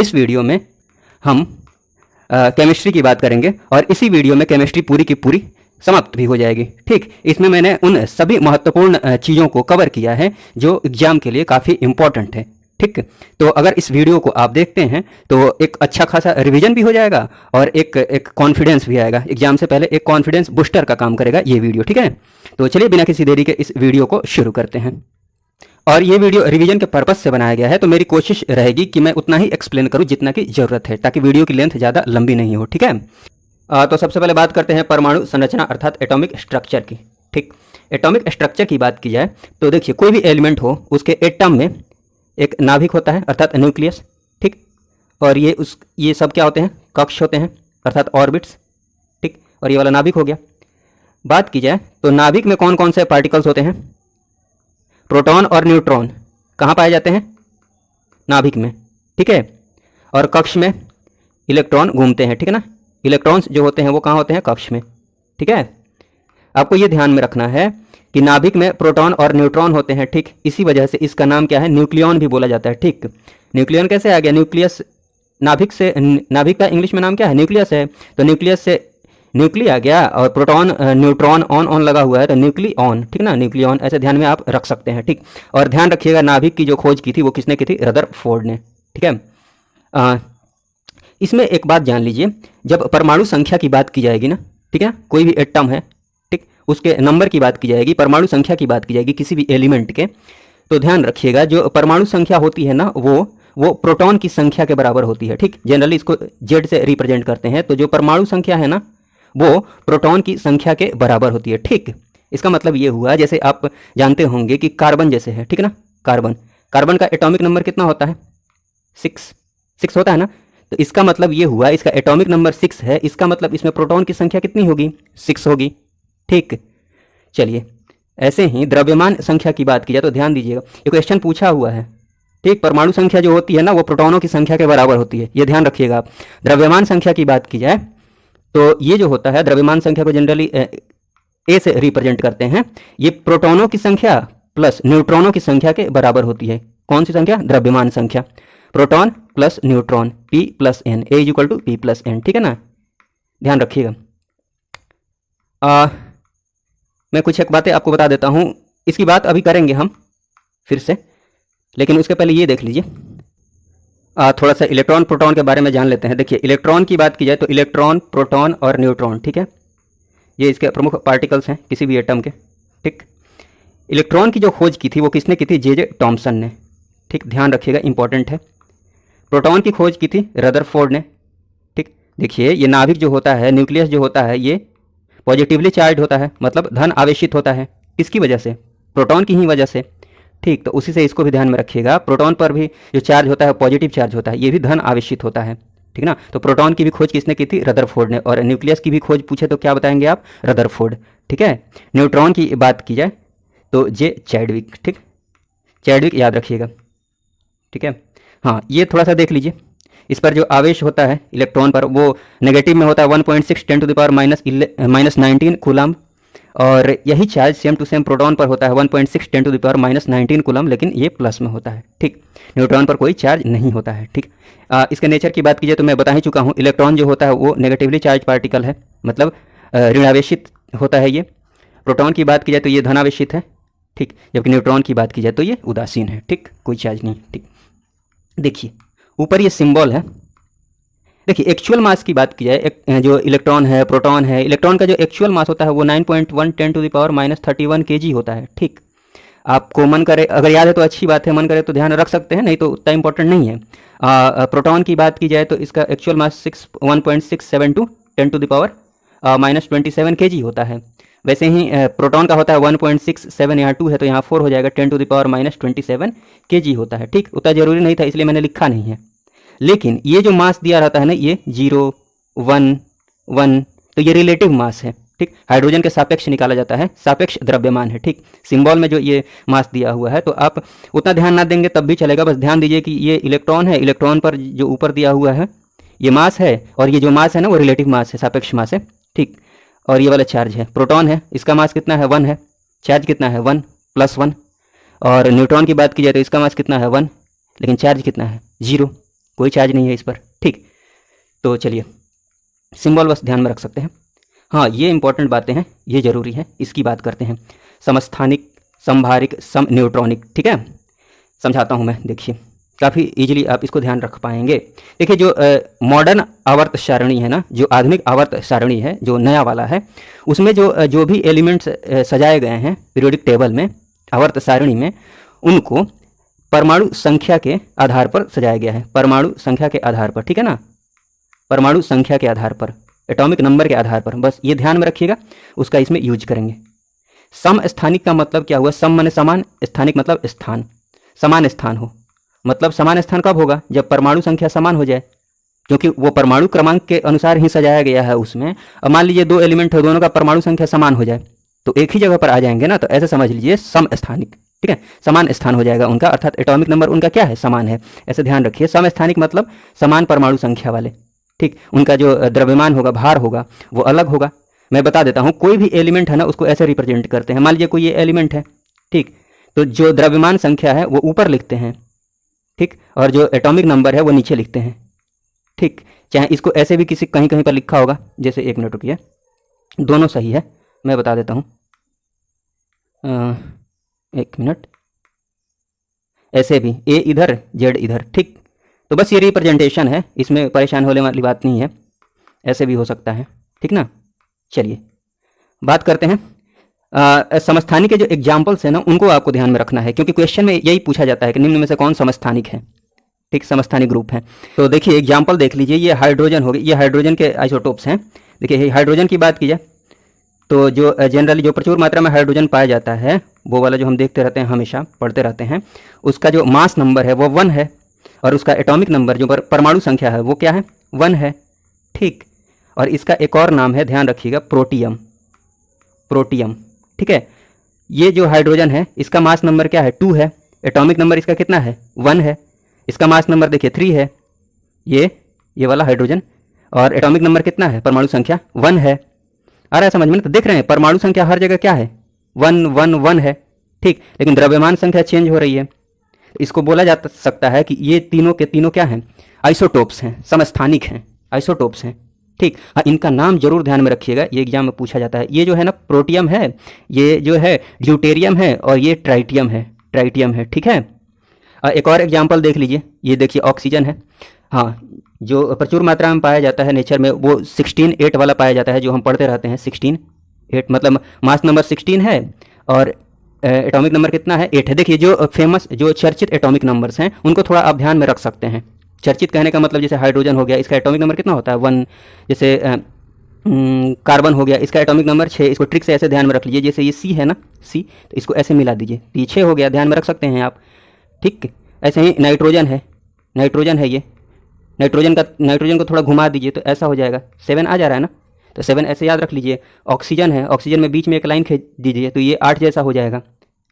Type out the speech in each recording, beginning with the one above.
इस वीडियो में हम केमिस्ट्री की बात करेंगे और इसी वीडियो में केमिस्ट्री पूरी की पूरी समाप्त भी हो जाएगी। ठीक, इसमें मैंने उन सभी महत्वपूर्ण चीज़ों को कवर किया है जो एग्जाम के लिए काफ़ी इंपॉर्टेंट है। ठीक, तो अगर इस वीडियो को आप देखते हैं तो एक अच्छा खासा रिवीजन भी हो जाएगा और एक कॉन्फिडेंस भी आएगा। एग्जाम से पहले एक कॉन्फिडेंस बूस्टर का काम करेगा ये वीडियो। ठीक है, तो चलिए बिना किसी देरी के इस वीडियो को शुरू करते हैं। और ये वीडियो रिवीजन के पर्पस से बनाया गया है, तो मेरी कोशिश रहेगी कि मैं उतना ही एक्सप्लेन करूं जितना की ज़रूरत है, ताकि वीडियो की लेंथ ज़्यादा लंबी नहीं हो। ठीक है, तो सबसे पहले बात करते हैं परमाणु संरचना अर्थात एटॉमिक स्ट्रक्चर की। ठीक, एटॉमिक स्ट्रक्चर की बात की जाए तो देखिए, कोई भी एलिमेंट हो उसके एटम में एक नाभिक होता है अर्थात न्यूक्लियस। ठीक, और ये सब क्या होते हैं? कक्ष होते हैं अर्थात ऑर्बिट्स। ठीक, और ये वाला नाभिक हो गया। बात की जाए तो नाभिक में कौन कौन से पार्टिकल्स होते हैं? प्रोटॉन और न्यूट्रॉन कहाँ पाए जाते हैं? नाभिक में। ठीक है, और कक्ष में इलेक्ट्रॉन घूमते हैं। ठीक है ना, इलेक्ट्रॉन्स जो होते हैं वो कहाँ होते हैं? कक्ष में। ठीक है, आपको ये ध्यान में रखना है कि नाभिक में प्रोटॉन और न्यूट्रॉन होते हैं। ठीक, इसी वजह से इसका नाम क्या है? न्यूक्लियॉन भी बोला जाता है। ठीक, न्यूक्लियॉन कैसे आ गया? न्यूक्लियस, नाभिक से, नाभिक का इंग्लिश में नाम क्या है? न्यूक्लियस है, तो न्यूक्लियस से न्यूक्ली आ गया और प्रोटॉन न्यूट्रॉन ऑन लगा हुआ है तो न्यूक्लियॉन। ठीक ना, न्यूक्लियॉन ऐसे ध्यान में आप रख सकते हैं। ठीक, और ध्यान रखिएगा नाभिक की जो खोज की थी वो किसने की थी? रदरफोर्ड ने। ठीक है, इसमें एक बात जान लीजिए, जब परमाणु संख्या की बात की जाएगी ना, ठीक है, कोई भी एटम है, ठीक, उसके नंबर की बात की जाएगी, परमाणु संख्या की बात की जाएगी किसी भी एलिमेंट के, तो ध्यान रखिएगा जो परमाणु संख्या होती है ना वो प्रोटॉन की संख्या के बराबर होती है। ठीक, जनरली इसको जेड से रिप्रेजेंट करते हैं, तो जो परमाणु संख्या है ना वो प्रोटॉन की संख्या के बराबर होती है। ठीक, इसका मतलब ये हुआ, जैसे आप जानते होंगे कि कार्बन जैसे है, ठीक है ना, कार्बन का एटॉमिक नंबर कितना होता है? 6 होता है ना, तो इसका मतलब ये हुआ इसका एटॉमिक नंबर 6 है, इसका मतलब इसमें प्रोटॉन की संख्या कितनी होगी? 6 होगी। ठीक, चलिए ऐसे ही द्रव्यमान संख्या की बात की जाए तो ध्यान दीजिएगा, ये क्वेश्चन पूछा हुआ है। ठीक, परमाणु संख्या जो होती है ना वो प्रोटॉनों की संख्या के बराबर होती है, ये ध्यान रखिएगा आप। द्रव्यमान संख्या की बात की जाए तो ये जो होता है, द्रव्यमान संख्या को जनरली ए से रिप्रेजेंट करते हैं, ये प्रोटॉनों की संख्या प्लस न्यूट्रॉनों की संख्या के बराबर होती है। कौन सी संख्या? द्रव्यमान संख्या, proton plus neutron, P plus N, A equal to P plus N। ठीक है ना, ध्यान रखिएगा। मैं कुछ एक बातें आपको बता देता हूँ, इसकी बात अभी करेंगे हम फिर से, लेकिन उसके पहले ये देख लीजिए, थोड़ा सा इलेक्ट्रॉन प्रोटॉन के बारे में जान लेते हैं। देखिए, इलेक्ट्रॉन की बात की जाए तो इलेक्ट्रॉन, प्रोटॉन और न्यूट्रॉन, ठीक है, ये इसके प्रमुख पार्टिकल्स हैं किसी भी एटम के। ठीक, इलेक्ट्रॉन की जो खोज की थी वो किसने की थी? J.J. टॉमसन ने। ठीक, ध्यान रखिएगा, इंपॉर्टेंट है। प्रोटॉन की खोज की थी रदरफोर्ड ने। ठीक, देखिए ये नाभिक जो होता है, न्यूक्लियस जो होता है, ये पॉजिटिवली चार्ज होता है, मतलब धन आवेशित होता है। किसकी वजह से? प्रोटॉन की ही वजह से। ठीक, तो उसी से इसको भी ध्यान में रखिएगा, प्रोटॉन पर भी जो चार्ज होता है पॉजिटिव चार्ज होता है, ये भी धन आवेशित होता है। ठीक ना, तो प्रोटॉन की भी खोज किसने की थी? रदरफोर्ड ने। और न्यूक्लियस की भी खोज पूछे तो क्या बताएंगे आप? रदरफोर्ड। ठीक है, न्यूट्रॉन की बात की जाए तो J. चैडविक। ठीक, चैडविक याद रखिएगा। ठीक है, हाँ, ये थोड़ा सा देख लीजिए, इस पर जो आवेश होता है इलेक्ट्रॉन पर वो नेगेटिव में होता है 1.6 10 टू द पावर -19 कूलम, और यही charge same to same proton पर होता है 1.6 10 टू द पावर -19 कूलम, लेकिन ये प्लस में होता है। ठीक, न्यूट्रॉन पर कोई चार्ज नहीं होता है। ठीक, इसके नेचर की बात की जाए तो मैं बता ही चुका हूँ, इलेक्ट्रॉन जो होता है वो नेगेटिवली चार्ज पार्टिकल है, मतलब ऋणावेशित होता है ये। प्रोटॉन की बात की जाए तो ये धनावेशित है। ठीक, जबकि न्यूट्रॉन की बात की जाए तो ये उदासीन है। ठीक, कोई चार्ज नहीं। ठीक, देखिए ऊपर ये सिंबल है। देखिए एक्चुअल मास की बात की जाए, जो इलेक्ट्रॉन है, प्रोटॉन है, इलेक्ट्रॉन का जो एक्चुअल मास होता है वो 9.1 10 टू द पावर -31 kg होता है। ठीक, आपको मन करे, अगर याद है तो अच्छी बात है, मन करे तो ध्यान रख सकते हैं, नहीं तो उतना इंपॉर्टेंट नहीं है। प्रोटॉन की बात की जाए तो इसका actual mass 1.672 10 to the power -27 kg होता है। वैसे ही प्रोटॉन का होता है 1.67, यहाँ 2 है तो यहाँ 4 हो जाएगा, 10 टू द पावर -27 kg होता है। ठीक, उतना जरूरी नहीं था इसलिए मैंने लिखा नहीं है, लेकिन ये जो मास दिया रहता है ना, ये 0 1 1, तो ये रिलेटिव मास है। ठीक, हाइड्रोजन के सापेक्ष निकाला जाता है, सापेक्ष द्रव्यमान है। ठीक, सिंबल में जो ये मास दिया हुआ है, तो आप उतना ध्यान ना देंगे तब भी चलेगा, बस ध्यान दीजिए कि ये इलेक्ट्रॉन है, इलेक्ट्रॉन पर जो ऊपर दिया हुआ है ये मास है, और ये जो मास है ना वो रिलेटिव मास है, सापेक्ष मास है। ठीक, और ये वाला चार्ज है, प्रोटॉन है, इसका मास कितना है? 1 है, चार्ज कितना है? 1 + 1। और न्यूट्रॉन की बात की जाए तो इसका मास कितना है? 1, लेकिन चार्ज कितना है? 0, कोई चार्ज नहीं है इस पर। ठीक, तो चलिए सिंबल बस ध्यान में रख सकते हैं। हाँ, ये इंपॉर्टेंट बातें हैं, ये जरूरी है, इसकी बात करते हैं। समस्थानिक, संभारिक, सम न्यूट्रॉनिक। ठीक है, समझाता हूँ मैं, देखिए काफ़ी इजीली आप इसको ध्यान रख पाएंगे। देखिए जो मॉडर्न आवर्त सारणी है ना, जो आधुनिक आवर्त सारणी है, जो नया वाला है, उसमें जो भी एलिमेंट्स सजाए गए हैं पीरियोडिक टेबल में, आवर्त सारणी में, उनको परमाणु संख्या के आधार पर सजाया गया है। परमाणु संख्या के आधार पर, ठीक है ना, परमाणु संख्या के आधार पर, एटॉमिक नंबर के आधार पर, बस ये ध्यान में रखिएगा, उसका इसमें यूज करेंगे। समस्थानिक का मतलब क्या हुआ? सम माने समान, स्थानिक मतलब स्थान, समान स्थान हो। मतलब समान स्थान कब होगा? जब परमाणु संख्या समान हो जाए, क्योंकि वो परमाणु क्रमांक के अनुसार ही सजाया गया है उसमें। अब मान लीजिए दो एलिमेंट है, दोनों का परमाणु संख्या समान हो जाए तो एक ही जगह पर आ जाएंगे ना, तो ऐसे समझ लीजिए समस्थानिक। ठीक है, समान स्थान हो जाएगा उनका, अर्थात एटॉमिक नंबर उनका क्या है? समान है। ऐसे ध्यान रखिए, समस्थानिक मतलब समान परमाणु संख्या वाले। ठीक, उनका जो द्रव्यमान होगा, भार होगा, वो अलग होगा। मैं बता देता हूँ, कोई भी एलिमेंट है ना, उसको ऐसे रिप्रेजेंट करते हैं। मान लीजिए कोई ये एलिमेंट है, ठीक, तो जो द्रव्यमान संख्या है वो ऊपर लिखते हैं, ठीक, और जो एटॉमिक नंबर है वो नीचे लिखते हैं। ठीक, चाहे इसको ऐसे भी किसी कहीं कहीं पर लिखा होगा, जैसे, एक मिनट रुकिए, दोनों सही है, मैं बता देता हूँ, एक मिनट, ऐसे भी ए इधर, जेड इधर। ठीक, तो बस ये रिप्रेजेंटेशन है, इसमें परेशान होने वाली बात नहीं है, ऐसे भी हो सकता है। ठीक ना, चलिए बात करते हैं समस्थानिक के जो एग्जाम्पल्स हैं ना, उनको आपको ध्यान में रखना है, क्योंकि क्वेश्चन में यही पूछा जाता है कि निम्न में से कौन समस्थानिक है। ठीक, समस्थानिक ग्रुप है। तो देखिए एग्जाम्पल देख लीजिए, ये हाइड्रोजन हो गई, ये हाइड्रोजन के आइसोटोप्स हैं। देखिए हाइड्रोजन की बात की जाए तो जो जनरली जो प्रचुर मात्रा में हाइड्रोजन पाया जाता है, वो वाला जो हम देखते रहते हैं, हमेशा पढ़ते रहते हैं, उसका जो मास नंबर है वो 1 है, और उसका एटॉमिक नंबर जो परमाणु संख्या है वो क्या है? 1 है। ठीक, और इसका एक और नाम है, ध्यान रखिएगा, प्रोटियम। प्रोटियम, ठीक है। ये जो हाइड्रोजन है इसका मास नंबर क्या है? 2 है। एटॉमिक नंबर इसका कितना है? 1 है। इसका मास नंबर देखिए 3 है, ये वाला हाइड्रोजन, और एटॉमिक नंबर कितना है? परमाणु संख्या 1 है। आ रहा है समझ में? तो देख रहे हैं परमाणु संख्या हर जगह क्या है? 1 1 1 है। ठीक, लेकिन द्रव्यमान संख्या चेंज हो रही है। इसको बोला जा सकता है कि ये तीनों के तीनों क्या हैं? आइसोटोप्स हैं, समस्थानिक हैं, आइसोटोप्स हैं। ठीक, हाँ, इनका नाम जरूर ध्यान में रखिएगा, ये एग्जाम में पूछा जाता है। ये जो है ना प्रोटियम है, ये जो है ड्यूटेरियम है, और ये ट्राइटियम है, ट्राइटियम है। ठीक है, एक और एग्जाम्पल देख लीजिए, ये देखिए ऑक्सीजन है। हाँ, जो प्रचुर मात्रा में पाया जाता है नेचर में, वो 16 8 वाला पाया जाता है, जो हम पढ़ते रहते हैं। 16 8 मतलब मास नंबर 16 है, और एटॉमिक नंबर कितना है? 8 है। देखिए जो फेमस, जो चर्चित एटॉमिक नंबर्स हैं, उनको थोड़ा आप ध्यान में रख सकते हैं। चर्चित कहने का मतलब, जैसे हाइड्रोजन हो गया, इसका एटॉमिक नंबर कितना होता है? 1। जैसे कार्बन हो गया, इसका एटॉमिक नंबर 6। इसको ट्रिक से ऐसे ध्यान में रख लीजिए, जैसे ये सी है ना, सी, तो इसको ऐसे मिला दीजिए, तो ये 6 हो गया, ध्यान में रख सकते हैं आप। ठीक, ऐसे ही नाइट्रोजन है, नाइट्रोजन है ये, नाइट्रोजन को थोड़ा घुमा दीजिए तो ऐसा हो जाएगा, 7 आ जा रहा है ना, तो 7 ऐसे याद रख लीजिए। ऑक्सीजन है, ऑक्सीजन में बीच में एक लाइन खींच दीजिए तो ये 8 जैसा हो जाएगा।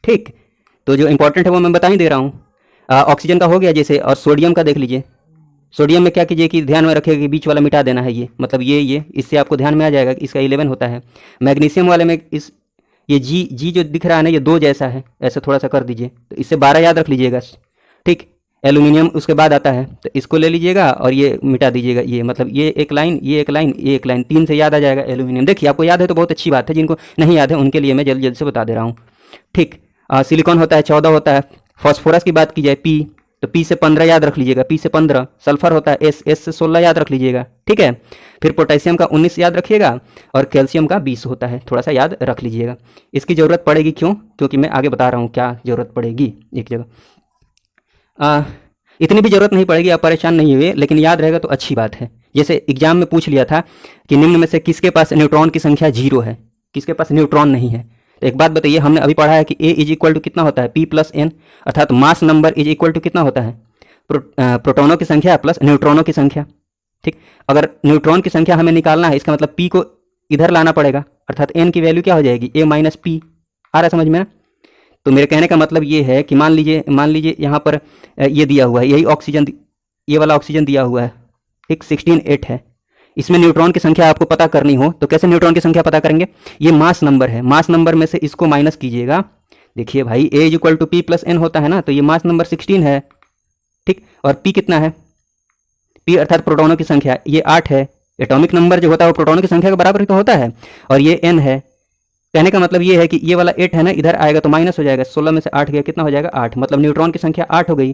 ठीक, तो जो इंपॉर्टेंट है वो मैं बता ही दे रहा हूँ। ऑक्सीजन का हो गया जैसे, और सोडियम का देख लीजिए। सोडियम में क्या कीजिए कि ध्यान में रखिएगा कि बीच वाला मिटा देना है, ये मतलब ये इससे आपको ध्यान में आ जाएगा कि इसका 11 होता है। मैग्नीशियम वाले में इस ये जी जो दिख रहा है ना, ये 2 जैसा है, ऐसे थोड़ा सा कर दीजिए तो इससे 12 याद रख लीजिएगा। ठीक, एल्यूमिनियम उसके बाद आता है, तो इसको ले लीजिएगा और ये मिटा दीजिएगा, ये मतलब ये एक लाइन, ये एक लाइन, ये एक लाइन, 3 से याद आ जाएगा एल्यूमिनियम। देखिए आपको याद है तो बहुत अच्छी बात है, जिनको नहीं याद है उनके लिए मैं जल्दी जल्दी से बता दे रहा हूँ। ठीक, सिलिकॉन होता है 14 होता है। फॉस्फोरस की बात की जाए पी, तो पी से 15 याद रख लीजिएगा, पी से 15। सल्फर होता है एस से 16 याद रख लीजिएगा। ठीक है, फिर पोटेशियम का 19 याद रखिएगा, और कैल्शियम का 20 होता है, थोड़ा सा याद रख लीजिएगा। इसकी ज़रूरत पड़ेगी क्यों? क्योंकि मैं आगे बता रहा हूँ क्या ज़रूरत पड़ेगी एक जगह। इतनी भी ज़रूरत नहीं पड़ेगी, आप परेशान नहीं हुए, लेकिन याद रहेगा तो अच्छी बात है। जैसे एग्जाम में पूछ लिया था कि निम्न में से किसके पास न्यूट्रॉन की संख्या 0 है, किसके पास न्यूट्रॉन नहीं है। तो एक बात बताइए, हमने अभी पढ़ा है कि A इज इक्वल टू कितना होता है? P प्लस N, अर्थात mass number is equal to कितना होता है? प्रोटॉनों की संख्या प्लस न्यूट्रॉनों की संख्या। ठीक, अगर न्यूट्रॉन की संख्या हमें निकालना है, इसका मतलब P को इधर लाना पड़ेगा, अर्थात N की वैल्यू क्या हो जाएगी? A minus P। आ रहा है समझ में ना? तो मेरे कहने का मतलब ये है कि मान लीजिए यहाँ पर ये दिया हुआ है, यही ऑक्सीजन, ये वाला ऑक्सीजन दिया हुआ है, ठीक, 16 8 है। इसमें न्यूट्रॉन की संख्या आपको पता करनी हो तो कैसे न्यूट्रॉन की संख्या पता करेंगे? ये मास नंबर है, मास नंबर में से इसको माइनस कीजिएगा। देखिए भाई, A equal to P plus N होता है ना, तो ये मास नंबर 16 है। ठीक, और P कितना है? p अर्थात प्रोटॉनों की संख्या, ये 8 है। एटॉमिक नंबर जो होता है वो प्रोटॉनों की संख्या के बराबर ही तो होता है, और ये n है। कहने का मतलब ये है कि ये वाला 8 है ना, इधर आएगा तो माइनस हो जाएगा, 16 में से 8 गया कितना हो जाएगा 8, मतलब न्यूट्रॉन की संख्या 8 हो गई।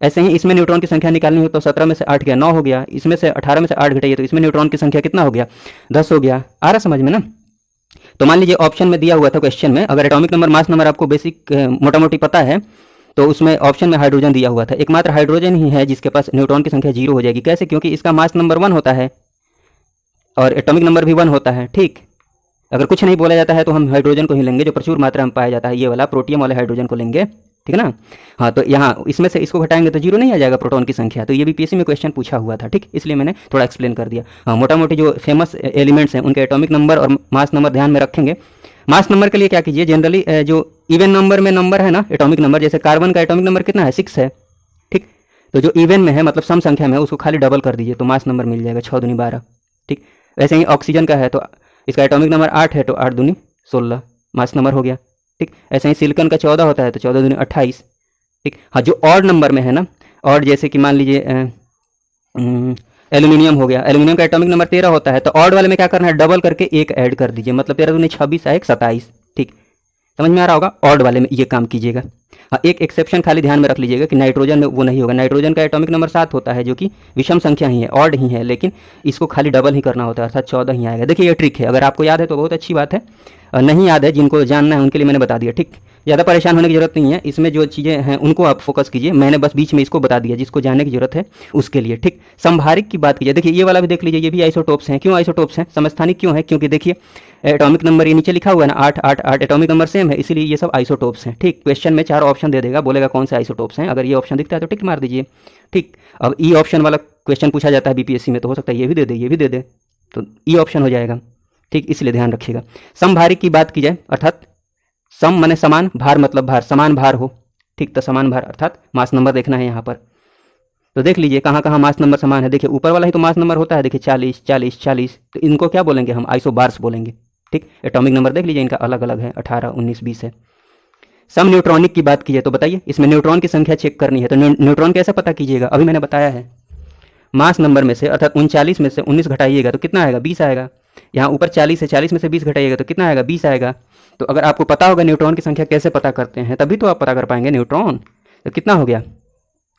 ऐसे ही इसमें न्यूट्रॉन की संख्या निकालनी हो तो 17 में से 8 गया 9 हो गया, इसमें से 18 में से 8 घटाइए तो इसमें न्यूट्रॉन की संख्या कितना हो गया 10 हो गया। आ रहा समझ में ना। तो मान लीजिए ऑप्शन में दिया हुआ था क्वेश्चन में, अगर एटॉमिक नंबर मास नंबर आपको बेसिक मोटा मोटी पता है तो उसमें ऑप्शन में हाइड्रोजन दिया हुआ था, एकमात्र हाइड्रोजन ही है जिसके पास न्यूट्रॉन की संख्या 0 हो जाएगी। कैसे? क्योंकि इसका मास नंबर 1 होता है और एटॉमिक नंबर भी 1 होता है। ठीक, अगर कुछ नहीं बोला जाता है तो हम हाइड्रोजन को ही लेंगे जो प्रचुर मात्रा में पाया जाता है, ये वाला प्रोटियम वाले हाइड्रोजन को लेंगे, ठीक है ना। हाँ, तो यहाँ इसमें से इसको घटाएंगे तो 0 नहीं आ जाएगा प्रोटॉन की संख्या। तो ये भी पीएससी में क्वेश्चन पूछा हुआ था, ठीक, इसलिए मैंने थोड़ा एक्सप्लेन कर दिया। हाँ, मोटा मोटी जो फेमस एलिमेंट्स हैं उनके एटॉमिक नंबर और मास नंबर ध्यान में रखेंगे। मास नंबर के लिए क्या कीजिए, जनरली जो इवन नंबर में नंबर है ना एटॉमिक नंबर, जैसे कार्बन का एटॉमिक नंबर कितना है 6 है, ठीक, तो जो इवन में है मतलब सम संख्या में है उसको खाली डबल कर दीजिए तो मास नंबर मिल जाएगा 6 दूनी 12, ठीक। वैसे ही ऑक्सीजन का है तो इसका एटॉमिक नंबर 8 है तो 8 दूनी 16 मास नंबर हो गया, ठीक। ऐसे ही सिलिकॉन का 14 होता है तो 14 दूनी 28, ठीक। हाँ, जो ऑड नंबर में है ना, और जैसे कि मान लीजिए एल्यूमिनियम हो गया, एल्यूमिनियम का एटॉमिक नंबर 13 होता है तो ऑड वाले में क्या करना है, डबल करके एक ऐड कर दीजिए, मतलब 13 दूनी 26 आए 27, ठीक। समझ में आ रहा होगा, ऑड वाले में ये काम कीजिएगा। हाँ, एक एक्सेप्शन खाली ध्यान में रख लीजिएगा कि नाइट्रोजन में वो नहीं होगा। नाइट्रोजन का एटॉमिक नंबर 7 होता है जो कि विषम संख्या ही है, ऑड ही है, लेकिन इसको खाली डबल ही करना होता है, अर्थात 14 ही आएगा। देखिए ये ट्रिक है, अगर आपको याद है तो बहुत अच्छी बात है, नहीं याद है जिनको जानना है उनके लिए मैंने बता दिया, ठीक। ज़्यादा परेशान होने की जरूरत नहीं है, इसमें जो चीज़ें हैं उनको आप फोकस कीजिए, मैंने बस बीच में इसको बता दिया, जिसको जानने की जरूरत है उसके लिए, ठीक। संभारिक की बात कीजिए, देखिए ये वाला भी देख लीजिए, ये भी आइसोटोप्स हैं। क्यों आइसोटोप्स हैं, समस्थानिक क्यों है, क्योंकि देखिए एटॉमिक नंबर ये नीचे लिखा हुआ है ना 8 8 8, एटॉमिक नंबर सेम है, इसीलिए ये सब आइसोटोप्स हैं, ठीक। क्वेश्चन में 4 ऑप्शन दे देगा, बोलेगा कौन से आइसोटोप्स हैं, अगर ये ऑप्शन दिखता है तो टिक मार दीजिए, ठीक। अब ई ऑप्शन वाला क्वेश्चन पूछा जाता है बीपीएससी में तो हो सकता है ये भी दे दे, ये भी दे दे, तो ई ऑप्शन हो जाएगा, ठीक, इसलिए ध्यान रखिएगा। समभारिक की बात की जाए, अर्थात सम माने समान, भार मतलब भार, समान भार हो, ठीक, तो समान भार अर्थात मास नंबर देखना है यहाँ पर। तो देख लीजिए कहाँ कहाँ मास नंबर समान है, देखिए ऊपर वाला ही तो मास नंबर होता है, देखिए 40 40 40, तो इनको क्या बोलेंगे हम, आइसोबार्स बोलेंगे, ठीक। एटॉमिक नंबर देख लीजिए इनका अलग अलग है, 18 19 20 है। सम न्यूट्रॉनिक की बात कीजिए तो बताइए, इसमें न्यूट्रॉन की संख्या चेक करनी है, तो न्यूट्रॉन कैसे पता कीजिएगा, अभी मैंने बताया है, मास नंबर में से अर्थात 39 में से 19 घटाइएगा तो कितना आएगा 20 आएगा। यहाँ ऊपर 40 है, 40 में से 20 घटाइएगा तो कितना आएगा 20 आएगा। तो अगर आपको पता होगा न्यूट्रॉन की संख्या कैसे पता करते हैं तभी तो आप पता कर पाएंगे न्यूट्रॉन। तो कितना हो गया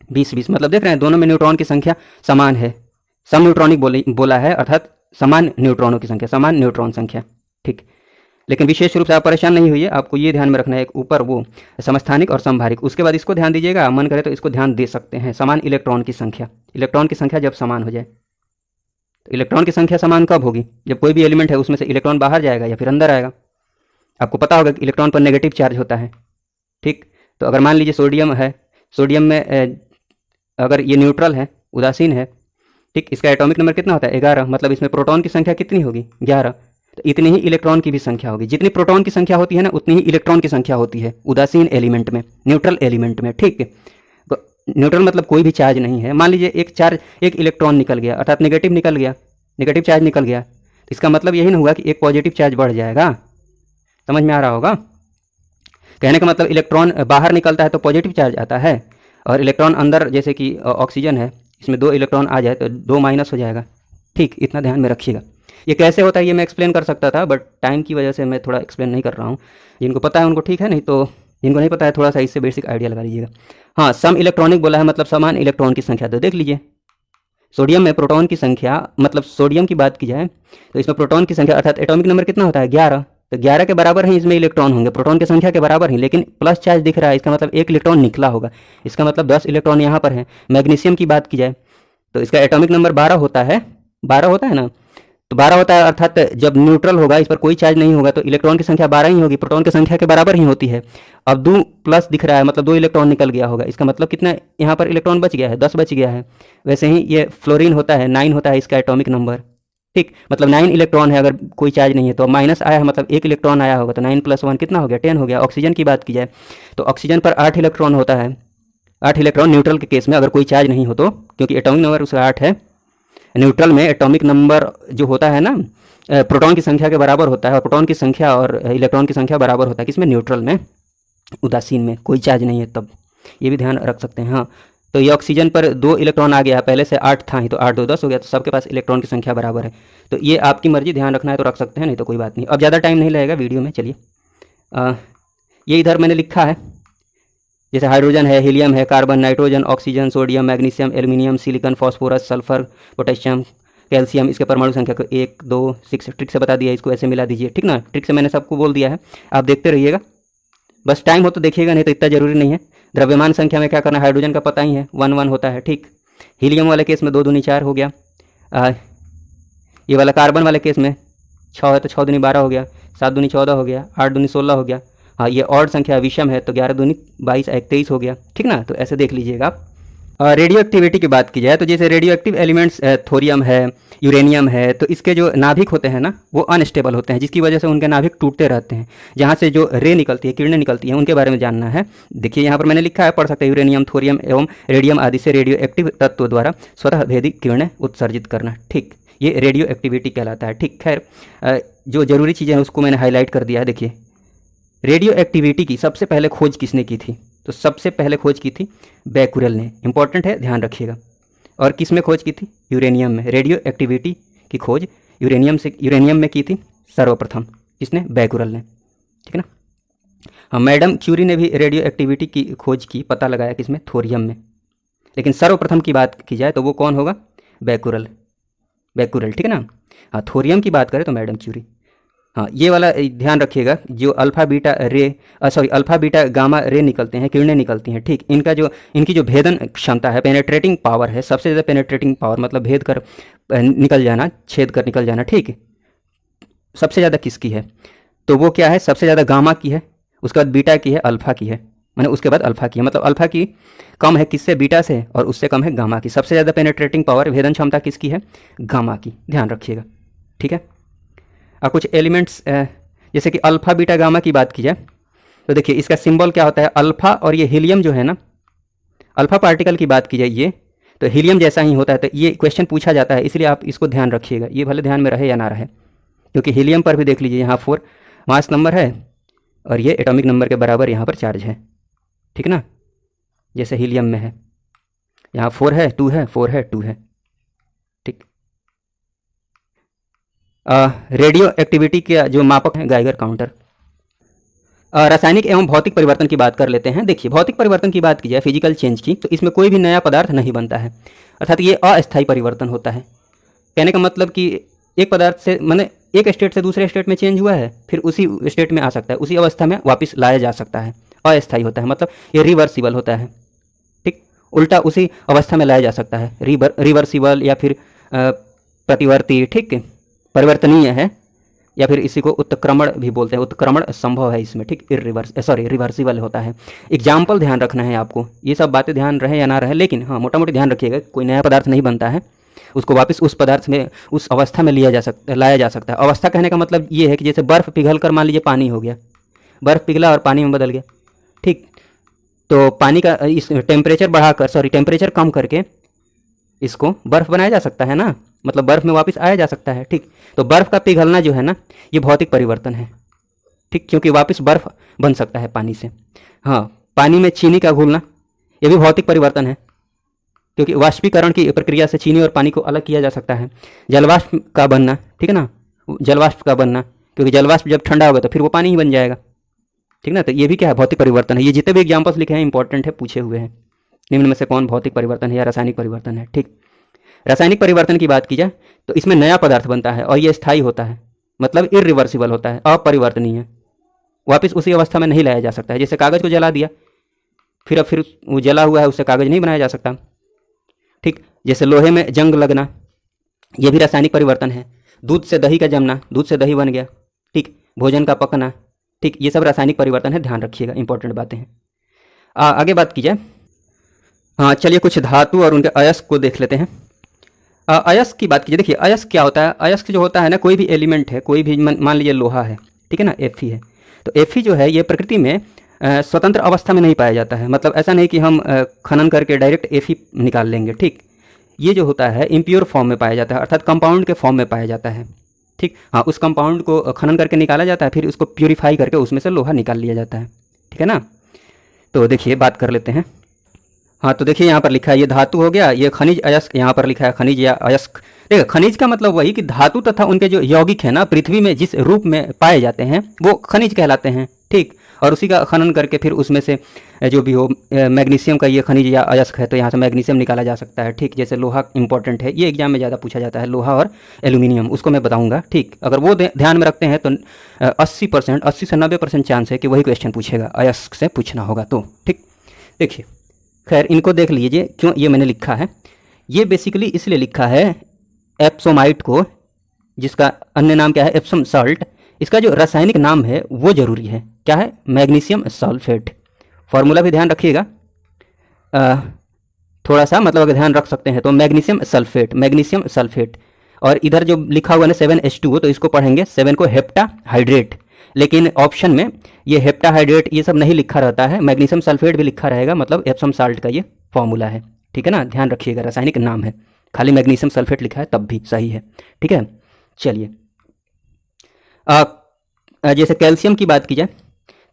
20 20, मतलब देख रहे हैं दोनों में न्यूट्रॉन की संख्या समान है, सम न्यूट्रॉनिक बोला है, अर्थात समान न्यूट्रॉनों की संख्या, समान न्यूट्रॉन संख्या, ठीक। लेकिन विशेष रूप से आप परेशान नहीं होइए, आपको ये ध्यान में रखना है, एक ऊपर वो समस्थानिक और समभारिक, उसके बाद इसको ध्यान दीजिएगा, मन करे तो इसको ध्यान दे सकते हैं, समान इलेक्ट्रॉन की संख्या। इलेक्ट्रॉन की संख्या जब समान हो जाए, तो इलेक्ट्रॉन की संख्या समान कब होगी, जब कोई भी एलिमेंट है उसमें से इलेक्ट्रॉन बाहर जाएगा या फिर अंदर आएगा। आपको पता होगा कि इलेक्ट्रॉन पर नेगेटिव चार्ज होता है, ठीक। तो अगर मान लीजिए सोडियम है, सोडियम में अगर ये न्यूट्रल है, उदासीन है, ठीक, इसका एटॉमिक नंबर कितना होता है 11, मतलब इसमें प्रोटॉन की संख्या कितनी होगी 11, तो इतनी ही इलेक्ट्रॉन की भी संख्या होगी, जितनी प्रोटॉन की संख्या होती है ना उतनी ही इलेक्ट्रॉन की संख्या होती है उदासीन एलिमेंट में, न्यूट्रल एलिमेंट में, ठीक। तो न्यूट्रल मतलब कोई भी चार्ज नहीं है। मान लीजिए एक इलेक्ट्रॉन निकल गया, अर्थात नेगेटिव निकल गया, नेगेटिव चार्ज निकल गया, तो इसका मतलब यही ना हुआ कि एक पॉजिटिव चार्ज बढ़ जाएगा। समझ में आ रहा होगा, कहने का मतलब इलेक्ट्रॉन बाहर निकलता है तो पॉजिटिव चार्ज आता है, और इलेक्ट्रॉन अंदर जैसे कि ऑक्सीजन है इसमें 2 इलेक्ट्रॉन आ जाए तो 2 माइनस हो जाएगा, ठीक। इतना ध्यान में रखिएगा। ये कैसे होता है ये मैं एक्सप्लेन कर सकता था, बट टाइम की वजह से मैं थोड़ा एक्सप्लेन नहीं कर रहा हूँ। जिनको पता है उनको ठीक है, नहीं तो जिनको नहीं पता है थोड़ा सा इससे बेसिक आइडिया लगा लीजिएगा। हाँ, सम इलेक्ट्रॉनिक बोला है, मतलब समान इलेक्ट्रॉन की संख्या। तो देख लीजिए सोडियम में प्रोटॉन की संख्या, मतलब सोडियम की बात की जाए तो इसमें प्रोटॉन की संख्या अर्थात एटॉमिक नंबर कितना होता है 11, तो 11 के बराबर ही इसमें इलेक्ट्रॉन होंगे, प्रोटॉन की संख्या के बराबर ही, लेकिन प्लस चार्ज दिख रहा है, इसका मतलब 1 इलेक्ट्रॉन निकला होगा, इसका मतलब 10 इलेक्ट्रॉन यहाँ पर है। मैग्नीशियम की बात की जाए तो इसका एटॉमिक नंबर 12 होता है, 12 होता है ना, तो 12 होता है, अर्थात जब न्यूट्रल होगा, इस पर कोई चार्ज नहीं होगा, तो इलेक्ट्रॉन की संख्या 12 ही होगी, प्रोटॉन की संख्या के बराबर ही होती है। अब 2 प्लस दिख रहा है, मतलब 2 इलेक्ट्रॉन निकल गया होगा, इसका मतलब कितना यहाँ पर इलेक्ट्रॉन बच गया है 10 बच गया है। वैसे ही ये फ्लोरीन होता है 9 होता है इसका एटॉमिक नंबर, ठीक, मतलब 9 इलेक्ट्रॉन है, अगर कोई चार्ज नहीं है तो माइनस आया है, मतलब 1 इलेक्ट्रॉन आया होगा, तो 9 + 1 कितना हो गया 10 हो गया। ऑक्सीजन की बात की जाए तो ऑक्सीजन पर 8 इलेक्ट्रॉन होता है, 8 इलेक्ट्रॉन न्यूट्रल के केस में, अगर कोई चार्ज नहीं हो तो, क्योंकि एटॉमिक नंबर उसका 8 है। न्यूट्रल में एटॉमिक नंबर जो होता है ना प्रोटॉन की संख्या के बराबर होता है, और प्रोटॉन की संख्या और इलेक्ट्रॉन की संख्या बराबर होता है, किसमें न्यूट्रल में, उदासीन में, कोई चार्ज नहीं है तब, ये भी ध्यान रख सकते हैं। हाँ, तो ये ऑक्सीजन पर 2 इलेक्ट्रॉन आ गया, पहले से 8 था ही, तो 8 2 10 हो गया, तो सबके पास इलेक्ट्रॉन की संख्या बराबर है। तो ये आपकी मर्जी, ध्यान रखना है तो रख सकते हैं, नहीं तो कोई बात नहीं। अब ज़्यादा टाइम नहीं लगेगा वीडियो में। चलिए ये इधर मैंने लिखा है, जैसे हाइड्रोजन है, हीलियम है, carbon, nitrogen, oxygen, sodium, magnesium, aluminium, silicon, phosphorus, sulphur, potassium, calcium, इसके परमाणु संख्या को 1 2 6 ट्रिक से बता दिया, इसको ऐसे मिला दीजिए, ठीक ना। ट्रिक से मैंने सबको बोल दिया है, आप देखते रहिएगा, बस टाइम हो तो देखिएगा, नहीं तो इतना जरूरी नहीं है। द्रव्यमान संख्या में क्या करना है, हाइड्रोजन का पता ही है 1 1 होता है, ठीक। हीलियम वाले केस में 2 दूनी 4 हो गया। ये वाला कार्बन वाले केस में 6 है तो 6 दूनी 12 हो गया, 7 दूनी 14 हो गया, 8 दूनी 16 हो गया। हाँ, ये ऑड संख्या विषम है तो 11 दूनी 22 1 23 हो गया, ठीक ना। तो ऐसे देख लीजिएगा आप। रेडियो एक्टिविटी की बात की जाए तो जैसे रेडियो एक्टिव एलिमेंट्स थोरियम है, यूरेनियम है, तो इसके जो नाभिक होते हैं ना वो अनस्टेबल होते हैं, जिसकी वजह से उनके नाभिक टूटते रहते हैं। जहाँ से जो रे निकलती है, किरणें निकलती हैं, उनके बारे में जानना है। देखिए यहाँ पर मैंने लिखा है, पढ़ सकते हैं। यूरेनियम, थोरियम एवं रेडियम आदि से रेडियो एक्टिव तत्व द्वारा स्वतः भेदी किरणें उत्सर्जित करना, ठीक। ये रेडियो एक्टिविटी कहलाता है, ठीक। खैर जो जरूरी चीज़ें हैं उसको मैंने हाईलाइट कर दिया है। देखिए रेडियो एक्टिविटी की सबसे पहले खोज किसने की थी, तो सबसे पहले खोज की थी बैकुरेल ने, इंपॉर्टेंट है, ध्यान रखिएगा। और किस में खोज की थी, यूरेनियम में। रेडियो एक्टिविटी की खोज यूरेनियम में की थी सर्वप्रथम, किसने, बैकुरेल ने, ठीक है ना। हाँ, मैडम क्यूरी ने भी रेडियो एक्टिविटी की खोज की, पता लगाया किसमें, थोरियम में। लेकिन सर्वप्रथम की बात की जाए तो वो कौन होगा, बैकुरेल, ठीक है ना। हाँ, थोरियम की बात करें तो मैडम क्यूरी। हाँ, ये वाला ध्यान रखिएगा, जो अल्फ़ा बीटा गामा रे निकलते हैं, किरणें निकलती हैं, ठीक। इनकी जो भेदन क्षमता है, पेनेट्रेटिंग पावर है, सबसे ज़्यादा पेनेट्रेटिंग पावर मतलब भेद कर निकल जाना, छेद कर निकल जाना, ठीक। सबसे ज़्यादा किसकी है, तो वो क्या है, सबसे ज़्यादा गामा की है, उसके बाद बीटा की है, अल्फ़ा की है, मैंने उसके बाद अल्फ़ा की है, मतलब अल्फ़ा की कम है किससे, बीटा से, और उससे कम है गामा की। सबसे ज़्यादा पेनेट्रेटिंग पावर, भेदन क्षमता किसकी है, गामा की, ध्यान रखिएगा, ठीक है। कुछ एलिमेंट्स जैसे कि अल्फ़ा बीटा गामा की बात की जाए तो देखिए इसका सिंबल क्या होता है, अल्फ़ा। और ये हीलियम जो है ना, अल्फ़ा पार्टिकल की बात की जाए ये तो हीलियम जैसा ही होता है, तो ये क्वेश्चन पूछा जाता है, इसलिए आप इसको ध्यान रखिएगा, ये भले ध्यान में रहे या ना रहे, क्योंकि हीलियम पर भी देख लीजिए यहाँ 4 मास नंबर है और ये एटॉमिक नंबर के बराबर यहाँ पर चार्ज है, ठीक ना। जैसे हीलियम में है, यहाँ 4 है, 2 है, 4 है, 2 है, ठीक। रेडियो एक्टिविटी के जो मापक हैं, गाइगर काउंटर। रासायनिक एवं भौतिक परिवर्तन की बात कर लेते हैं। देखिए भौतिक परिवर्तन की बात की जाए, फिजिकल चेंज की, तो इसमें कोई भी नया पदार्थ नहीं बनता है, अर्थात ये अस्थायी परिवर्तन होता है। कहने का मतलब कि एक पदार्थ से मैंने एक स्टेट से दूसरे स्टेट में चेंज हुआ है, फिर उसी स्टेट में आ सकता है, उसी अवस्था में वापस लाया जा सकता है, अस्थायी होता है, मतलब ये रिवर्सिबल होता है, ठीक। उल्टा उसी अवस्था में लाया जा सकता है, रिवर्सिबल या फिर प्रतिवर्ती, ठीक, परिवर्तनीय है, या फिर इसी को उत्क्रमण भी बोलते हैं, उत्क्रमण संभव है इसमें, ठीक। रिवर्सिबल होता है। एग्जाम्पल ध्यान रखना है आपको, ये सब बातें ध्यान रहे या ना रहे, लेकिन हाँ मोटा मोटी ध्यान रखिएगा, कोई नया पदार्थ नहीं बनता है, उसको वापस उस पदार्थ में, उस अवस्था में लाया जा सकता है। अवस्था कहने का मतलब ये है कि जैसे बर्फ़ पिघल कर मान लीजिए पानी हो गया, बर्फ़ पिघला और पानी में बदल गया, ठीक। तो पानी का इस टेम्परेचर कम करके इसको बर्फ़ बनाया जा सकता है ना, मतलब बर्फ़ में वापस आया जा सकता है, ठीक। तो बर्फ़ का पिघलना जो है ना, ये भौतिक परिवर्तन है, ठीक, क्योंकि वापस बर्फ़ बन सकता है पानी से। हाँ, पानी में चीनी का घुलना, ये भी भौतिक परिवर्तन है, क्योंकि वाष्पीकरण की प्रक्रिया से चीनी और पानी को अलग किया जा सकता है। जलवाष्प का बनना, ठीक है ना, जलवाष्प का बनना, क्योंकि जलवाष्प जब ठंडा होगा तो फिर वो पानी ही बन जाएगा, ठीक ना। तो ये भी क्या है, भौतिक परिवर्तन है। ये जितने भी एग्जाम्पल्स लिखे हैं इंपॉर्टेंट है, पूछे हुए हैं, निम्न में से कौन भौतिक परिवर्तन है या रासायनिक परिवर्तन है, ठीक। रासायनिक परिवर्तन की बात की जाए तो इसमें नया पदार्थ बनता है और ये स्थायी होता है, मतलब इरिवर्सिबल होता है, अपरिवर्तनीय, वापस उसी अवस्था में नहीं लाया जा सकता है। जैसे कागज़ को जला दिया, फिर वो जला हुआ है, उससे कागज़ नहीं बनाया जा सकता, ठीक। जैसे लोहे में जंग लगना, ये भी रासायनिक परिवर्तन है। दूध से दही का जमना, दूध से दही बन गया, ठीक। भोजन का पकना, ठीक, ये सब रासायनिक परिवर्तन है, ध्यान रखिएगा, इंपॉर्टेंट बातें हैं। आगे बात की जाए, हाँ चलिए कुछ धातु और उनके अयस्क को देख लेते हैं। अयस्क की बात कीजिए। देखिए अयस्क क्या होता है, अयस्क जो होता है ना, कोई भी एलिमेंट है, कोई भी मान लीजिए लोहा है, ठीक है ना, Fe है, तो Fe जो है ये प्रकृति में स्वतंत्र अवस्था में नहीं पाया जाता है, मतलब ऐसा नहीं कि हम खनन करके डायरेक्ट Fe निकाल लेंगे, ठीक। ये जो होता है इम्प्योर फॉर्म में पाया जाता है, अर्थात कंपाउंड के फॉर्म में पाया जाता है, ठीक। हाँ, उस कंपाउंड को खनन करके निकाला जाता है, फिर उसको प्यूरीफाई करके उसमें से लोहा निकाल लिया जाता है, ठीक है ना। तो देखिए बात कर लेते हैं। हाँ तो देखिए यहाँ पर लिखा है ये धातु हो गया, ये खनिज अयस्क, यहाँ पर लिखा है खनिज या अयस्क। देखिए खनिज का मतलब वही कि धातु तथा उनके जो यौगिक है ना पृथ्वी में जिस रूप में पाए जाते हैं वो खनिज कहलाते हैं, ठीक। और उसी का खनन करके फिर उसमें से जो भी हो, मैग्नीशियम का ये खनिज या अयस्क है तो यहाँ से मैग्नीशियम निकाला जा सकता है, ठीक। जैसे लोहा इंपॉर्टेंट है, ये एग्जाम में ज़्यादा पूछा जाता है, लोहा और एल्यूमिनियम, उसको मैं बताऊंगा, ठीक। अगर वो ध्यान में रखते हैं तो 80% 80 से 90% चांस है कि वही क्वेश्चन पूछेगा, अयस्क से पूछना होगा तो, ठीक। देखिए खैर इनको देख लीजिए क्यों ये मैंने लिखा है। ये बेसिकली इसलिए लिखा है एप्सोमाइट को, जिसका अन्य नाम क्या है एप्सम साल्ट, इसका जो रासायनिक नाम है वो जरूरी है, क्या है मैग्नीशियम सल्फेट। फॉर्मूला भी ध्यान रखिएगा थोड़ा सा, मतलब अगर ध्यान रख सकते हैं तो मैग्नीशियम सल्फेट, मैग्नीशियम सल्फेट। और इधर जो लिखा हुआ है ना 7H2O, तो इसको पढ़ेंगे 7 को हेप्टाहाइड्रेट, लेकिन ऑप्शन में ये हेप्टाहाइड्रेट ये सब नहीं लिखा रहता है, मैग्नीशियम सल्फेट भी लिखा रहेगा, मतलब एप्सम साल्ट का ये फॉर्मूला है, ठीक है ना। ध्यान रखिएगा रासायनिक नाम है, खाली मैग्नीशियम सल्फेट लिखा है तब भी सही है, ठीक है। चलिए जैसे कैल्शियम की बात की जाए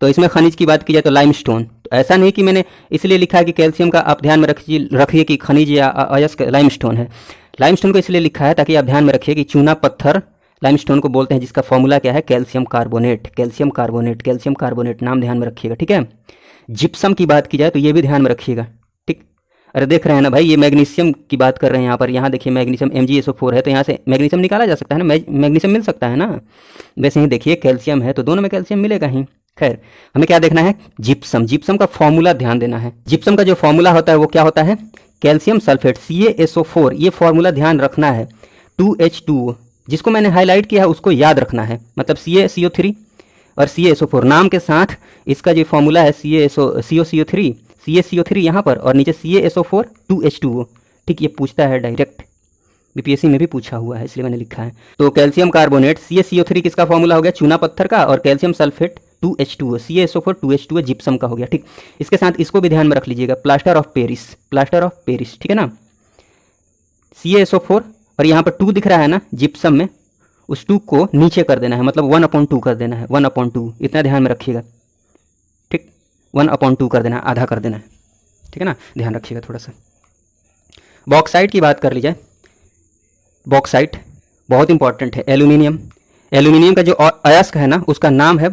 तो इसमें खनिज की बात की जाए तो लाइमस्टोन, तो ऐसा नहीं कि मैंने इसलिए लिखा है कि कैल्शियम का आप ध्यान में रखिए कि खनिज या अयस्क लाइमस्टोन है। लाइमस्टोन को इसलिए लिखा है ताकि आप ध्यान में रखिए कि चूना पत्थर लाइमस्टोन को बोलते हैं, जिसका फॉर्मूला क्या है calcium carbonate, calcium carbonate, calcium carbonate, नाम ध्यान में रखिएगा, ठीक है। जिप्सम की बात की जाए तो ये भी ध्यान में रखिएगा, ठीक। अरे देख रहे हैं ना भाई, ये मैग्नीशियम की बात कर रहे हैं यहाँ पर, यहाँ देखिए मैग्नीशियम MgSO4 है तो यहाँ से मैग्नीशियम निकाला जा सकता है ना, मैग्नीशियम मिल सकता है ना। वैसे ही देखिए कैल्शियम है तो दोनों में कैल्शियम मिलेगा ही। खैर हमें क्या देखना है जिप्सम, जिप्सम का फॉर्मूला ध्यान देना है। जिप्सम का जो फॉर्मूला होता है वो क्या होता है कैल्शियम सल्फेट CaSO4, ये फॉर्मूला ध्यान रखना है। 2H2O जिसको मैंने हाईलाइट किया है उसको याद रखना है, मतलब CaCO3 और CaSO4 नाम के साथ इसका जो फॉर्मूला है CaCO3 CaCO3 यहाँ पर और नीचे CaSO4 2H2O, ठीक। ये पूछता है डायरेक्ट, BPSC में भी पूछा हुआ है इसलिए मैंने लिखा है। तो कैल्शियम कार्बोनेट CaCO3 किसका फॉर्मूला हो गया चूना पत्थर का, और calcium sulphate 2H2O CaSO4 2H2O gypsum का हो गया, ठीक। इसके साथ इसको भी ध्यान में रख लीजिएगा plaster of Paris, plaster of Paris, ठीक है ना। CaSO4 और यहाँ पर 2 दिख रहा है ना जिप्सम में, उस 2 को नीचे कर देना है, मतलब 1/2 कर देना है, 1/2, इतना ध्यान में रखिएगा, ठीक। 1/2 कर देना है, आधा कर देना है, ठीक है ना, ध्यान रखिएगा थोड़ा सा। बॉक्साइट की बात कर ली जाए, बॉक्साइट बहुत इंपॉर्टेंट है। एल्यूमिनियम, एल्यूमिनियम का जो अयस्क है ना उसका नाम है,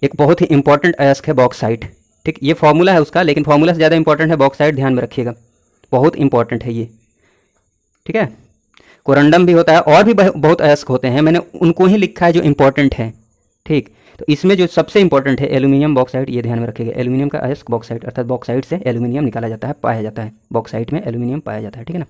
एक बहुत ही इंपॉर्टेंट अयस्क है बॉक्साइट, ठीक। ये फॉर्मूला है उसका, लेकिन फॉर्मूला से ज़्यादा इंपॉर्टेंट है बॉक्साइट, ध्यान में रखिएगा, बहुत इंपॉर्टेंट है ये, ठीक है। कोरंडम भी होता है और भी बहुत अयस्क होते हैं, मैंने उनको ही लिखा है जो इंपॉर्टेंट है, ठीक। तो इसमें जो सबसे इंपॉर्टेंट है एल्यूमिनियम बॉक्साइट, ये ध्यान में रखिएगा। एल्यूमिनियम का अयस्क बॉक्साइट, अर्थात बॉक्साइट से एल्यूमिनियम निकाला जाता है, पाया जाता है, बॉक्साइट में एल्यूमिनियम पाया जाता है, ठीक है ना,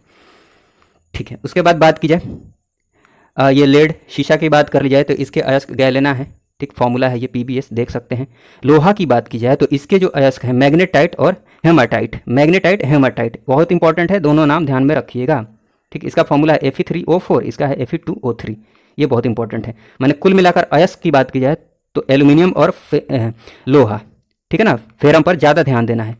ठीक है। उसके बाद बात की जाए ये लेड शीशा की बात कर ली जाए तो इसके अयस्क गैलेना है, ठीक। फॉर्मूला है ये PbS, देख सकते हैं। लोहा की बात की जाए तो इसके जो अयस्क है मैग्नेटाइट और हेमाटाइट, मैग्नेटाइट हेमाटाइट बहुत इंपॉर्टेंट है, दोनों नाम ध्यान में रखिएगा, ठीक। इसका फॉर्मूला है Fe3O4, इसका है Fe2O3, ये बहुत इंपॉर्टेंट है। मैंने कुल मिलाकर अयस्क की बात की जाए तो एल्यूमिनियम और लोहा, ठीक है ना, फेरम पर ज़्यादा ध्यान देना है,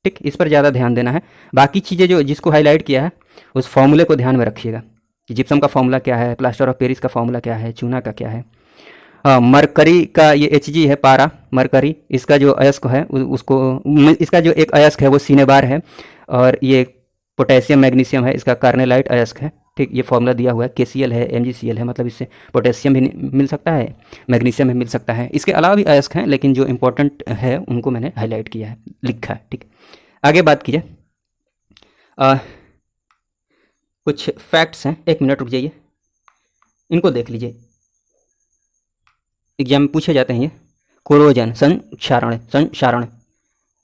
ठीक, इस पर ज़्यादा ध्यान देना है। बाकी चीज़ें जो जिसको हाईलाइट किया है उस फॉर्मूले को ध्यान में रखिएगा, जिप्सम का फॉर्मूला क्या है, प्लास्टर ऑफ पेरिस का फॉर्मूला क्या है, चूना का क्या है। मरकरी का ये Hg है, पारा मरकरी, इसका जो अयस्क है उसको, इसका जो एक अयस्क है वो सिनेबार है, और ये पोटेशियम मैग्नीशियम है, इसका कार्नेलाइट अयस्क है, ठीक। ये फॉर्मूला दिया हुआ है, KCl है, MgCl है, मतलब इससे पोटेशियम भी मिल सकता है, मैग्नीशियम भी मिल सकता है। इसके अलावा भी अयस्क हैं लेकिन जो इंपॉर्टेंट है उनको मैंने हाईलाइट किया है, लिखा है, ठीक। आगे बात की जाए कुछ फैक्ट्स हैं, 1 मिनट रुक जाइए, इनको देख लीजिए, एग्जाम में पूछे जाते हैं ये। कोरोजन संक्षारण, संक्षारण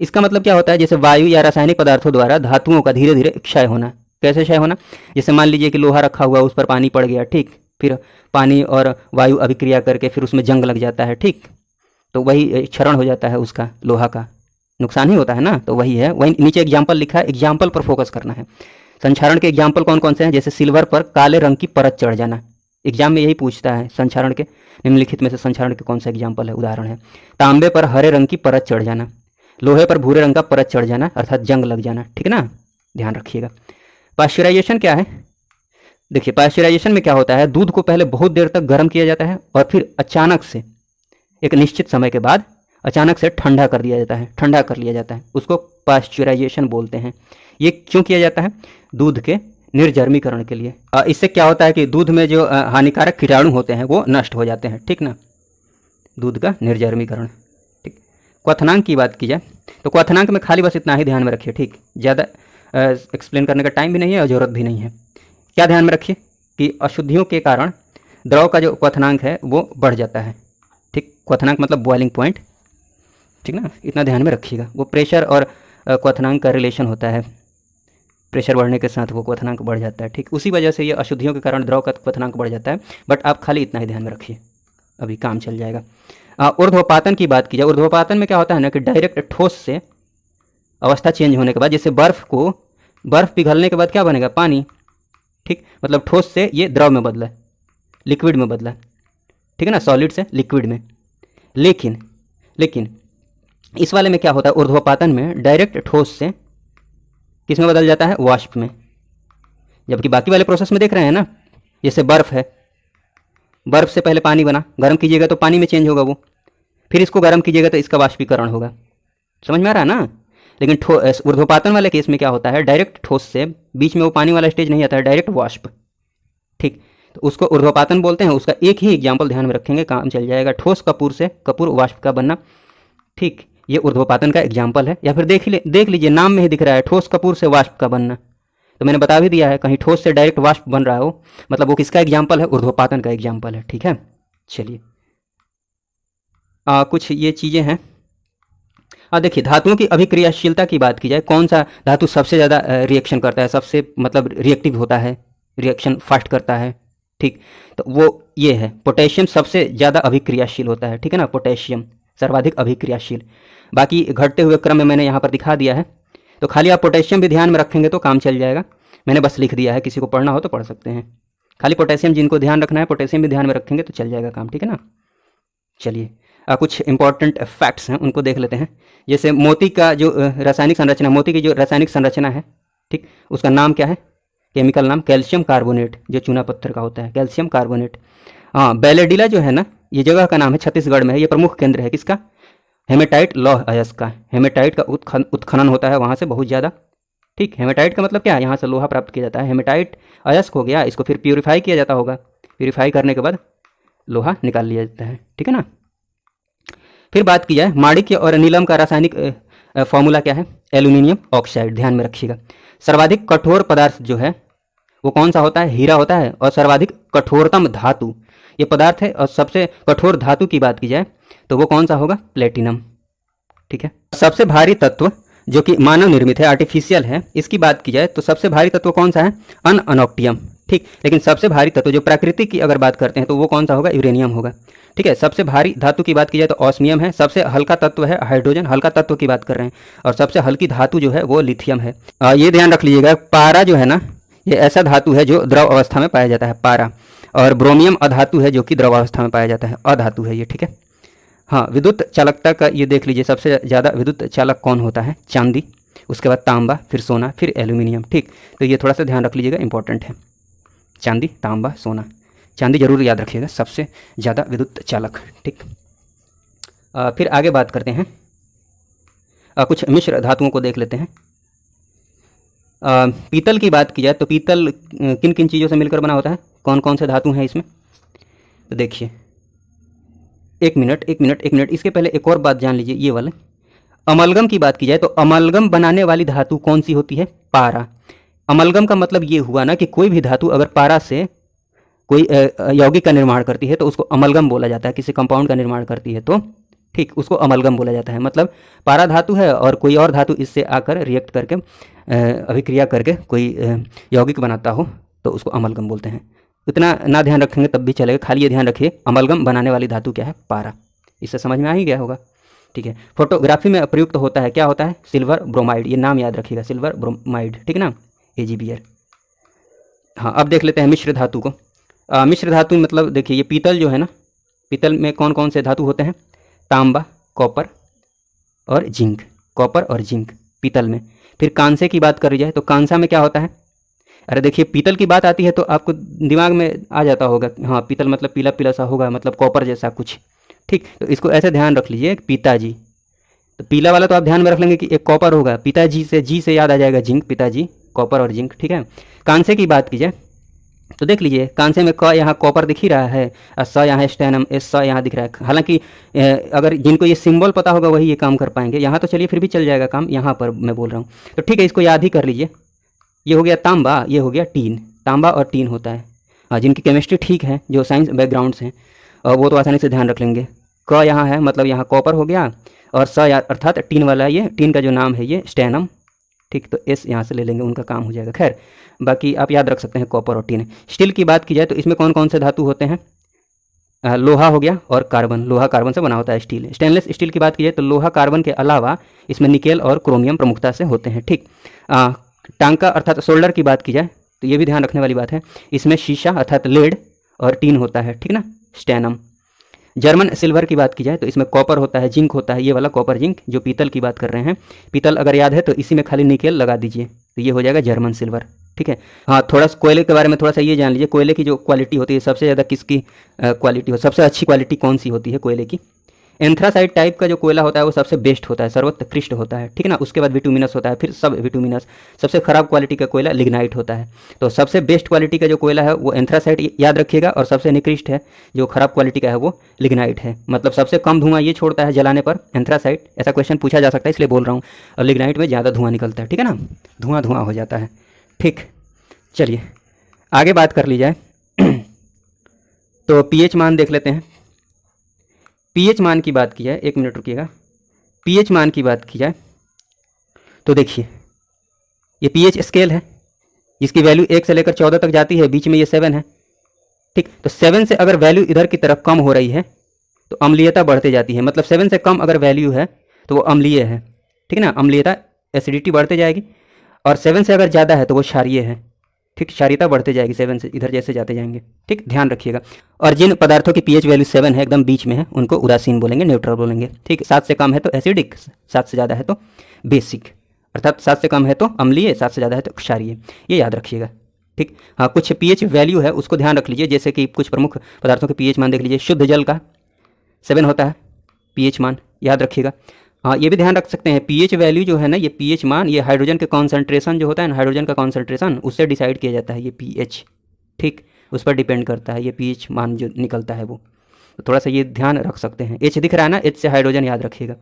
इसका मतलब क्या होता है, जैसे वायु या रासायनिक पदार्थों द्वारा धातुओं का धीरे धीरे क्षय होना। कैसे क्षय होना, जैसे मान लीजिए कि लोहा रखा हुआ उस पर पानी पड़ गया, ठीक, फिर पानी और वायु अभिक्रिया करके फिर उसमें जंग लग जाता है, ठीक, तो वही क्षरण हो जाता है उसका, लोहा का नुकसान ही होता है ना, तो वही है। वही नीचे एग्जाम्पल लिखा है, एग्जाम्पल पर फोकस करना है। संक्षारण के एग्जाम्पल कौन कौन से हैं, जैसे सिल्वर पर काले रंग की परत चढ़ जाना, एग्जाम में यही पूछता है, संक्षारण के निम्नलिखित में से संक्षारण के कौन सा एग्जाम्पल है, उदाहरण है। तांबे पर हरे रंग की परत चढ़ जाना, लोहे पर भूरे रंग का परत चढ़ जाना, अर्थात जंग लग जाना, ठीक है ना, ध्यान रखिएगा। पाश्चराइजेशन क्या है, देखिए पाश्चराइजेशन में क्या होता है, दूध को पहले बहुत देर तक गर्म किया जाता है और फिर अचानक से एक निश्चित समय के बाद अचानक से ठंडा कर दिया जाता है, ठंडा कर लिया जाता है, उसको पाश्चराइजेशन बोलते हैं। ये क्यों किया जाता है? दूध के निर्जर्मीकरण के लिए। इससे क्या होता है कि दूध में जो हानिकारक कीटाणु होते हैं वो नष्ट हो जाते हैं, ठीक ना। दूध का निर्जर्मीकरण, ठीक। क्वथनांक की बात की जाए तो क्वथनांक में खाली बस इतना ही ध्यान में रखिए, ठीक। ज़्यादा एक्सप्लेन करने का टाइम भी नहीं है और ज़रूरत भी नहीं है। क्या ध्यान में रखिए कि अशुद्धियों के कारण द्रव का जो क्वथनांक है वो बढ़ जाता है, ठीक। क्वथनांक मतलब बॉइलिंग पॉइंट, ठीक ना, इतना ध्यान में रखिएगा। वो प्रेशर और क्वथनांक का रिलेशन होता है, प्रेशर बढ़ने के साथ वो क्वथनांक बढ़ जाता है, ठीक। उसी वजह से ये अशुद्धियों के कारण द्रव का क्वथनांक बढ़ जाता है, बट आप खाली इतना ही ध्यान में रखिए, अभी काम चल जाएगा। ऊर्ध्वपातन की बात की जाए, ऊर्ध्वपातन में क्या होता है ना कि डायरेक्ट ठोस से अवस्था चेंज होने के बाद, जैसे बर्फ़ पिघलने के बाद क्या बनेगा? पानी, ठीक। मतलब ठोस से ये द्रव में बदला, लिक्विड में बदला, ठीक है ना, सॉलिड से लिक्विड में। लेकिन इस वाले में क्या होता है? ऊर्ध्वपातन में डायरेक्ट ठोस से किस में बदल जाता है? वाष्प में। जबकि बाकी वाले प्रोसेस में देख रहे हैं ना, जैसे बर्फ़ है, बर्फ़ से पहले पानी बना, गर्म कीजिएगा तो पानी में चेंज होगा वो, फिर इसको गर्म कीजिएगा तो इसका वाष्पीकरण होगा। समझ में आ रहा है ना? लेकिन ऊर्ध्वपातन वाले केस में क्या होता है? डायरेक्ट ठोस से, बीच में वो पानी वाला स्टेज नहीं आता है, डायरेक्ट वाष्प, ठीक। तो उसको ऊर्ध्वपातन बोलते हैं। उसका एक ही एग्जाम्पल ध्यान में रखेंगे, काम चल जाएगा। ठोस कपूर से कपूर वाष्प का बनना, ठीक। ये ऊर्ध्वपातन का एग्जाम्पल है। या फिर देख लीजिए, नाम में ही दिख रहा है, ठोस कपूर से वाष्प का बनना। तो मैंने बता भी दिया है, कहीं ठोस से डायरेक्ट वाष्प बन रहा हो, मतलब वो किसका एग्जाम्पल है? ऊर्ध्वपातन का एग्जाम्पल है, ठीक है। चलिए, कुछ ये चीज़ें हैं। देखिए, धातुओं की अभिक्रियाशीलता की बात की जाए, कौन सा धातु सबसे ज़्यादा रिएक्शन करता है, सबसे मतलब रिएक्टिव होता है, रिएक्शन फास्ट करता है, ठीक। तो वो ये है, पोटेशियम सबसे ज़्यादा अभिक्रियाशील होता है, ठीक है ना, पोटेशियम सर्वाधिक अभिक्रियाशील। बाकी घटते हुए क्रम में मैंने यहाँ पर दिखा दिया है, तो खाली आप पोटेशियम भी ध्यान में रखेंगे तो काम चल जाएगा। मैंने बस लिख दिया है, किसी को पढ़ना हो तो पढ़ सकते हैं। खाली पोटेशियम जिनको ध्यान रखना है, पोटेशियम भी ध्यान में रखेंगे तो चल जाएगा काम, ठीक है ना। चलिए, कुछ इंपॉर्टेंट फैक्ट्स हैं, उनको देख लेते हैं। जैसे मोती का जो रासायनिक संरचना, मोती की जो रासायनिक संरचना है, ठीक, उसका नाम क्या है? केमिकल नाम कैल्शियम कार्बोनेट, जो चूना पत्थर का होता है, कैल्शियम कार्बोनेट। बैलेडिला जो है ना, ये जगह का नाम है, छत्तीसगढ़ में है। ये प्रमुख केंद्र है किसका? हेमेटाइट लौह अयस्क का। हेमेटाइट का उत्खनन होता है वहाँ से बहुत ज़्यादा, ठीक। हेमेटाइट का मतलब क्या है? यहाँ से लोहा प्राप्त किया जाता है। हेमेटाइट अयस्क हो गया, इसको फिर प्यूरिफाई किया जाता होगा, प्यूरिफाई करने के बाद लोहा निकाल लिया जाता है, ठीक है ना। फिर बात की जाए माणिक्य और नीलम का रासायनिक फॉर्मूला क्या है? एल्यूमिनियम ऑक्साइड, ध्यान में रखिएगा। सर्वाधिक कठोर पदार्थ जो है वो कौन सा होता है? हीरा होता है। और सर्वाधिक कठोरतम धातु ये पदार्थ है। और सबसे कठोर धातु की बात की जाए तो वो कौन सा होगा? प्लेटिनम, ठीक है। सबसे भारी तत्व जो कि मानव निर्मित है, आर्टिफिशियल है, इसकी बात की जाए तो सबसे भारी तत्व कौन सा है? अनअनोक्टियम, ठीक। लेकिन सबसे भारी तत्व जो प्राकृतिक की अगर बात करते हैं तो वो कौन सा होगा? यूरेनियम होगा, ठीक है। सबसे भारी धातु की बात की जाए तो ऑस्मियम है। सबसे हल्का तत्व है हाइड्रोजन, हल्का तत्व की बात कर रहे हैं। और सबसे हल्की धातु जो है वो लिथियम है। ये ध्यान रख लीजिएगा, पारा जो है ना, ये ऐसा धातु है जो द्रव अवस्था में पाया जाता है, पारा। और ब्रोमियम अधातु है जो कि द्रव अवस्था में पाया जाता है, अधातु है ये, ठीक है। हाँ, विद्युत चालकता का ये देख लीजिए, सबसे ज़्यादा विद्युत चालक कौन होता है? चांदी, उसके बाद तांबा, फिर सोना, फिर एल्यूमिनियम, ठीक। तो ये थोड़ा सा ध्यान रख लीजिएगा, इंपॉर्टेंट है। चांदी, तांबा, सोना। चांदी जरूर याद रखिएगा, सबसे ज़्यादा विद्युत चालक, ठीक। फिर आगे बात करते हैं, कुछ मिश्र धातुओं को देख लेते हैं। पीतल की बात की जाए तो पीतल किन किन चीज़ों से मिलकर बना होता है? कौन कौन से धातु हैं इसमें? तो देखिए, एक मिनट, इसके पहले एक और बात जान लीजिए, ये वाले अमलगम की बात की जाए तो अमलगम बनाने वाली धातु कौन सी होती है? पारा। अमलगम का मतलब ये हुआ ना कि कोई भी धातु अगर पारा से कोई यौगिक का निर्माण करती है तो उसको अमलगम बोला जाता है। किसी कंपाउंड का निर्माण करती है तो, ठीक, उसको अमलगम बोला जाता है। मतलब पारा धातु है और कोई और धातु इससे आकर रिएक्ट करके अभिक्रिया करके कोई यौगिक बनाता हो तो उसको अमलगम बोलते हैं। इतना ना ध्यान रखेंगे तब भी चलेगा, खाली ये ध्यान रखिए अमलगम बनाने वाली धातु क्या है? पारा। इससे समझ में आ ही गया होगा, ठीक है। फोटोग्राफी में प्रयुक्त होता है, क्या होता है? सिल्वर ब्रोमाइड, ये नाम याद रखिएगा, सिल्वर ब्रोमाइड, ठीक ना, AgBr। हाँ, अब देख लेते हैं मिश्र धातु को। मिश्र धातु मतलब देखिए, ये पीतल जो है ना, पीतल में कौन कौन से धातु होते हैं? तांबा, कॉपर और जिंक, कॉपर और जिंक पीतल में। फिर कांसे की बात करी जाए तो कांसा में क्या होता है? अरे देखिए, पीतल की बात आती है तो आपको दिमाग में आ जाता होगा, हाँ, पीतल मतलब पीला पीला सा होगा, मतलब कॉपर जैसा कुछ, ठीक। तो इसको ऐसे ध्यान रख लीजिए, पिताजी, तो पीला वाला तो आप ध्यान में रख लेंगे कि एक कॉपर होगा, पिताजी से जी से याद आ जाएगा जिंक, पिताजी, कॉपर और जिंक, ठीक है। कांसे की बात की जाए तो देख लीजिए, कांसे में क यहाँ कॉपर दिख ही रहा है, और स यहाँ स्टेनम, एस स यहाँ दिख रहा है। हालांकि अगर जिनको ये सिंबल पता होगा वही ये काम कर पाएंगे, यहाँ तो चलिए फिर भी चल जाएगा काम, यहाँ पर मैं बोल रहा हूँ तो ठीक है, इसको याद ही कर लीजिए। ये हो गया तांबा, ये हो गया टीन, तांबा और टीन होता है। हाँ, जिनकी केमिस्ट्री ठीक है, जो साइंस बैकग्राउंड हैं, वो तो आसानी से ध्यान रख लेंगे। क यहाँ है मतलब यहाँ कॉपर हो गया, और स अर्थात टीन वाला, ये टीन का जो नाम है ये स्टेनम, ठीक, तो एस यहाँ से ले लेंगे, उनका काम हो जाएगा। खैर बाकी आप याद रख सकते हैं कॉपर और टीन। स्टील की बात की जाए तो इसमें कौन कौन से धातु होते हैं? लोहा हो गया और कार्बन, लोहा कार्बन से बना होता है स्टील। स्टेनलेस स्टील की बात की जाए तो लोहा कार्बन के अलावा इसमें निकेल और क्रोमियम प्रमुखता से होते हैं, ठीक। टांका अर्थात सोल्डर की बात की जाए तो ये भी ध्यान रखने वाली बात है, इसमें शीशा अर्थात लेड और टीन होता है, ठीक ना, स्टेनम। जर्मन सिल्वर की बात की जाए तो इसमें कॉपर होता है, जिंक होता है, ये वाला कॉपर जिंक। जो पीतल की बात कर रहे हैं, पीतल अगर याद है तो इसी में खाली निकेल लगा दीजिए तो ये हो जाएगा जर्मन सिल्वर, ठीक है। हाँ, थोड़ा सा कोयले के बारे में थोड़ा सा ये जान लीजिए, कोयले की जो क्वालिटी होती है, सबसे ज़्यादा किसकी क्वालिटी हो, सबसे अच्छी क्वालिटी कौन सी होती है कोयले की? एंथ्रासाइट टाइप का जो कोयला होता है वो सबसे बेस्ट होता है, सर्वोत्कृष्ट होता है, ठीक है ना। उसके बाद विटुमिनस होता है, फिर सब विटुमिनस। सबसे खराब क्वालिटी का कोयला लिग्नाइट होता है। तो सबसे बेस्ट क्वालिटी का जो कोयला है वो एंथ्रासाइट याद रखिएगा, और सबसे निकृष्ट है जो खराब क्वालिटी का है वो लिग्नाइट है। मतलब सबसे कम धुआं ये छोड़ता है जलाने पर एंथ्रासाइट, ऐसा क्वेश्चन पूछा जा सकता है इसलिए बोल रहा हूँ। और लिग्नाइट में ज़्यादा धुआं निकलता है, ठीक है ना, धुआं धुआं हो जाता है, ठीक। चलिए आगे बात कर ली जाए तो पीएच मान देख लेते हैं। पीएच मान की बात की जाए, एक मिनट रुकिएगा, पीएच मान की बात की जाए तो देखिए ये पीएच स्केल है, इसकी वैल्यू 1 से लेकर 14 तक जाती है, बीच में ये 7 है, ठीक। तो 7 से अगर वैल्यू इधर की तरफ कम हो रही है तो अम्लीयता बढ़ते जाती है, मतलब 7 से कम अगर वैल्यू है तो वो अम्लीय है, ठीक है ना, अम्लीयता एसिडिटी बढ़ते जाएगी। और 7 से अगर ज़्यादा है तो वो क्षारीय है, ठीक, क्षारीयता बढ़ते जाएगी 7 से इधर जैसे जाते जाएंगे, ठीक, ध्यान रखिएगा। और जिन पदार्थों की पीएच वैल्यू 7 है, एकदम बीच में है, उनको उदासीन बोलेंगे, न्यूट्रल बोलेंगे, ठीक। 7 से कम है तो एसिडिक, 7 से ज़्यादा है तो बेसिक, अर्थात 7 से कम है तो अम्लीय, 7 से ज़्यादा है तो क्षारीय, ये याद रखिएगा, ठीक। हाँ, कुछ पीएच वैल्यू है उसको ध्यान रख लीजिए, जैसे कि कुछ प्रमुख पदार्थों के पीएच मान देख लीजिए। शुद्ध जल का 7 होता है पीएच मान, याद रखिएगा। हाँ, ये भी ध्यान रख सकते हैं, पीएच वैल्यू जो है ना, ये पीएच मान, ये हाइड्रोजन के कॉन्सेंट्रेशन जो होता है ना, हाइड्रोजन का कॉन्सेंट्रेशन, उससे डिसाइड किया जाता है ये पीएच, ठीक, उस पर डिपेंड करता है ये पीएच मान जो निकलता है वो। तो थोड़ा सा ये ध्यान रख सकते हैं। एच दिख रहा है ना, एच से हाइड्रोजन याद रखिएगा।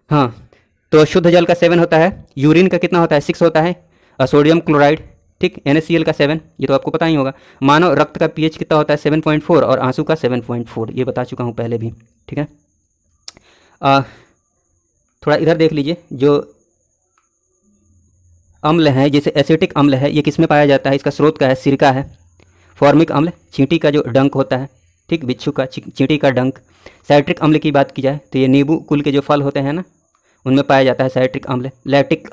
हाँ, तो शुद्ध जल का 7 होता है। यूरिन का कितना होता है? 6 होता है। सोडियम क्लोराइड, ठीक, NaCl का 7, ये तो आपको पता ही होगा। मानव रक्त का पीएच कितना होता है? 7.4, और आंसू का 7.4, ये बता चुका हूँ पहले भी, ठीक है। थोड़ा इधर देख लीजिए, जो अम्ल है जैसे एसिटिक अम्ल है, ये किस में पाया जाता है? इसका स्रोत का है, सिरका है। फॉर्मिक अम्ल, चींटी का जो डंक होता है, ठीक, बिच्छू का चींटी का डंक। साइट्रिक अम्ल की बात की जाए तो ये नींबू कुल के जो फल होते हैं ना, उनमें पाया जाता है साइट्रिक अम्ल। लैक्टिक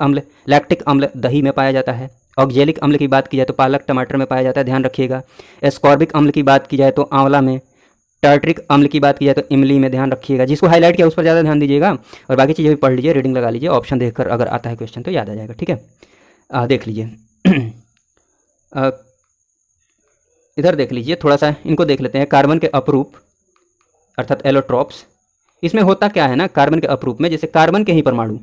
अम्ल दही में पाया जाता है। ऑक्जेलिक अम्ल की बात की जाए तो पालक टमाटर में पाया जाता है, ध्यान रखिएगा। एस्कॉर्बिक अम्ल की बात की जाए तो आंवला में। टार्ट्रिक अम्ल की बात की जाए तो इमली में, ध्यान रखिएगा। जिसको हाईलाइट किया उस पर ज़्यादा ध्यान दीजिएगा, और बाकी चीज़ें भी पढ़ लीजिए, रीडिंग लगा लीजिए, ऑप्शन देखकर अगर आता है क्वेश्चन तो याद आ जाएगा, ठीक है। देख लीजिए इधर देख लीजिए, थोड़ा सा इनको देख लेते हैं। कार्बन के अपरूप अर्थात एलोट्रॉप्स, इसमें होता क्या है ना, कार्बन के अपरूप में जैसे कार्बन के ही परमाणु,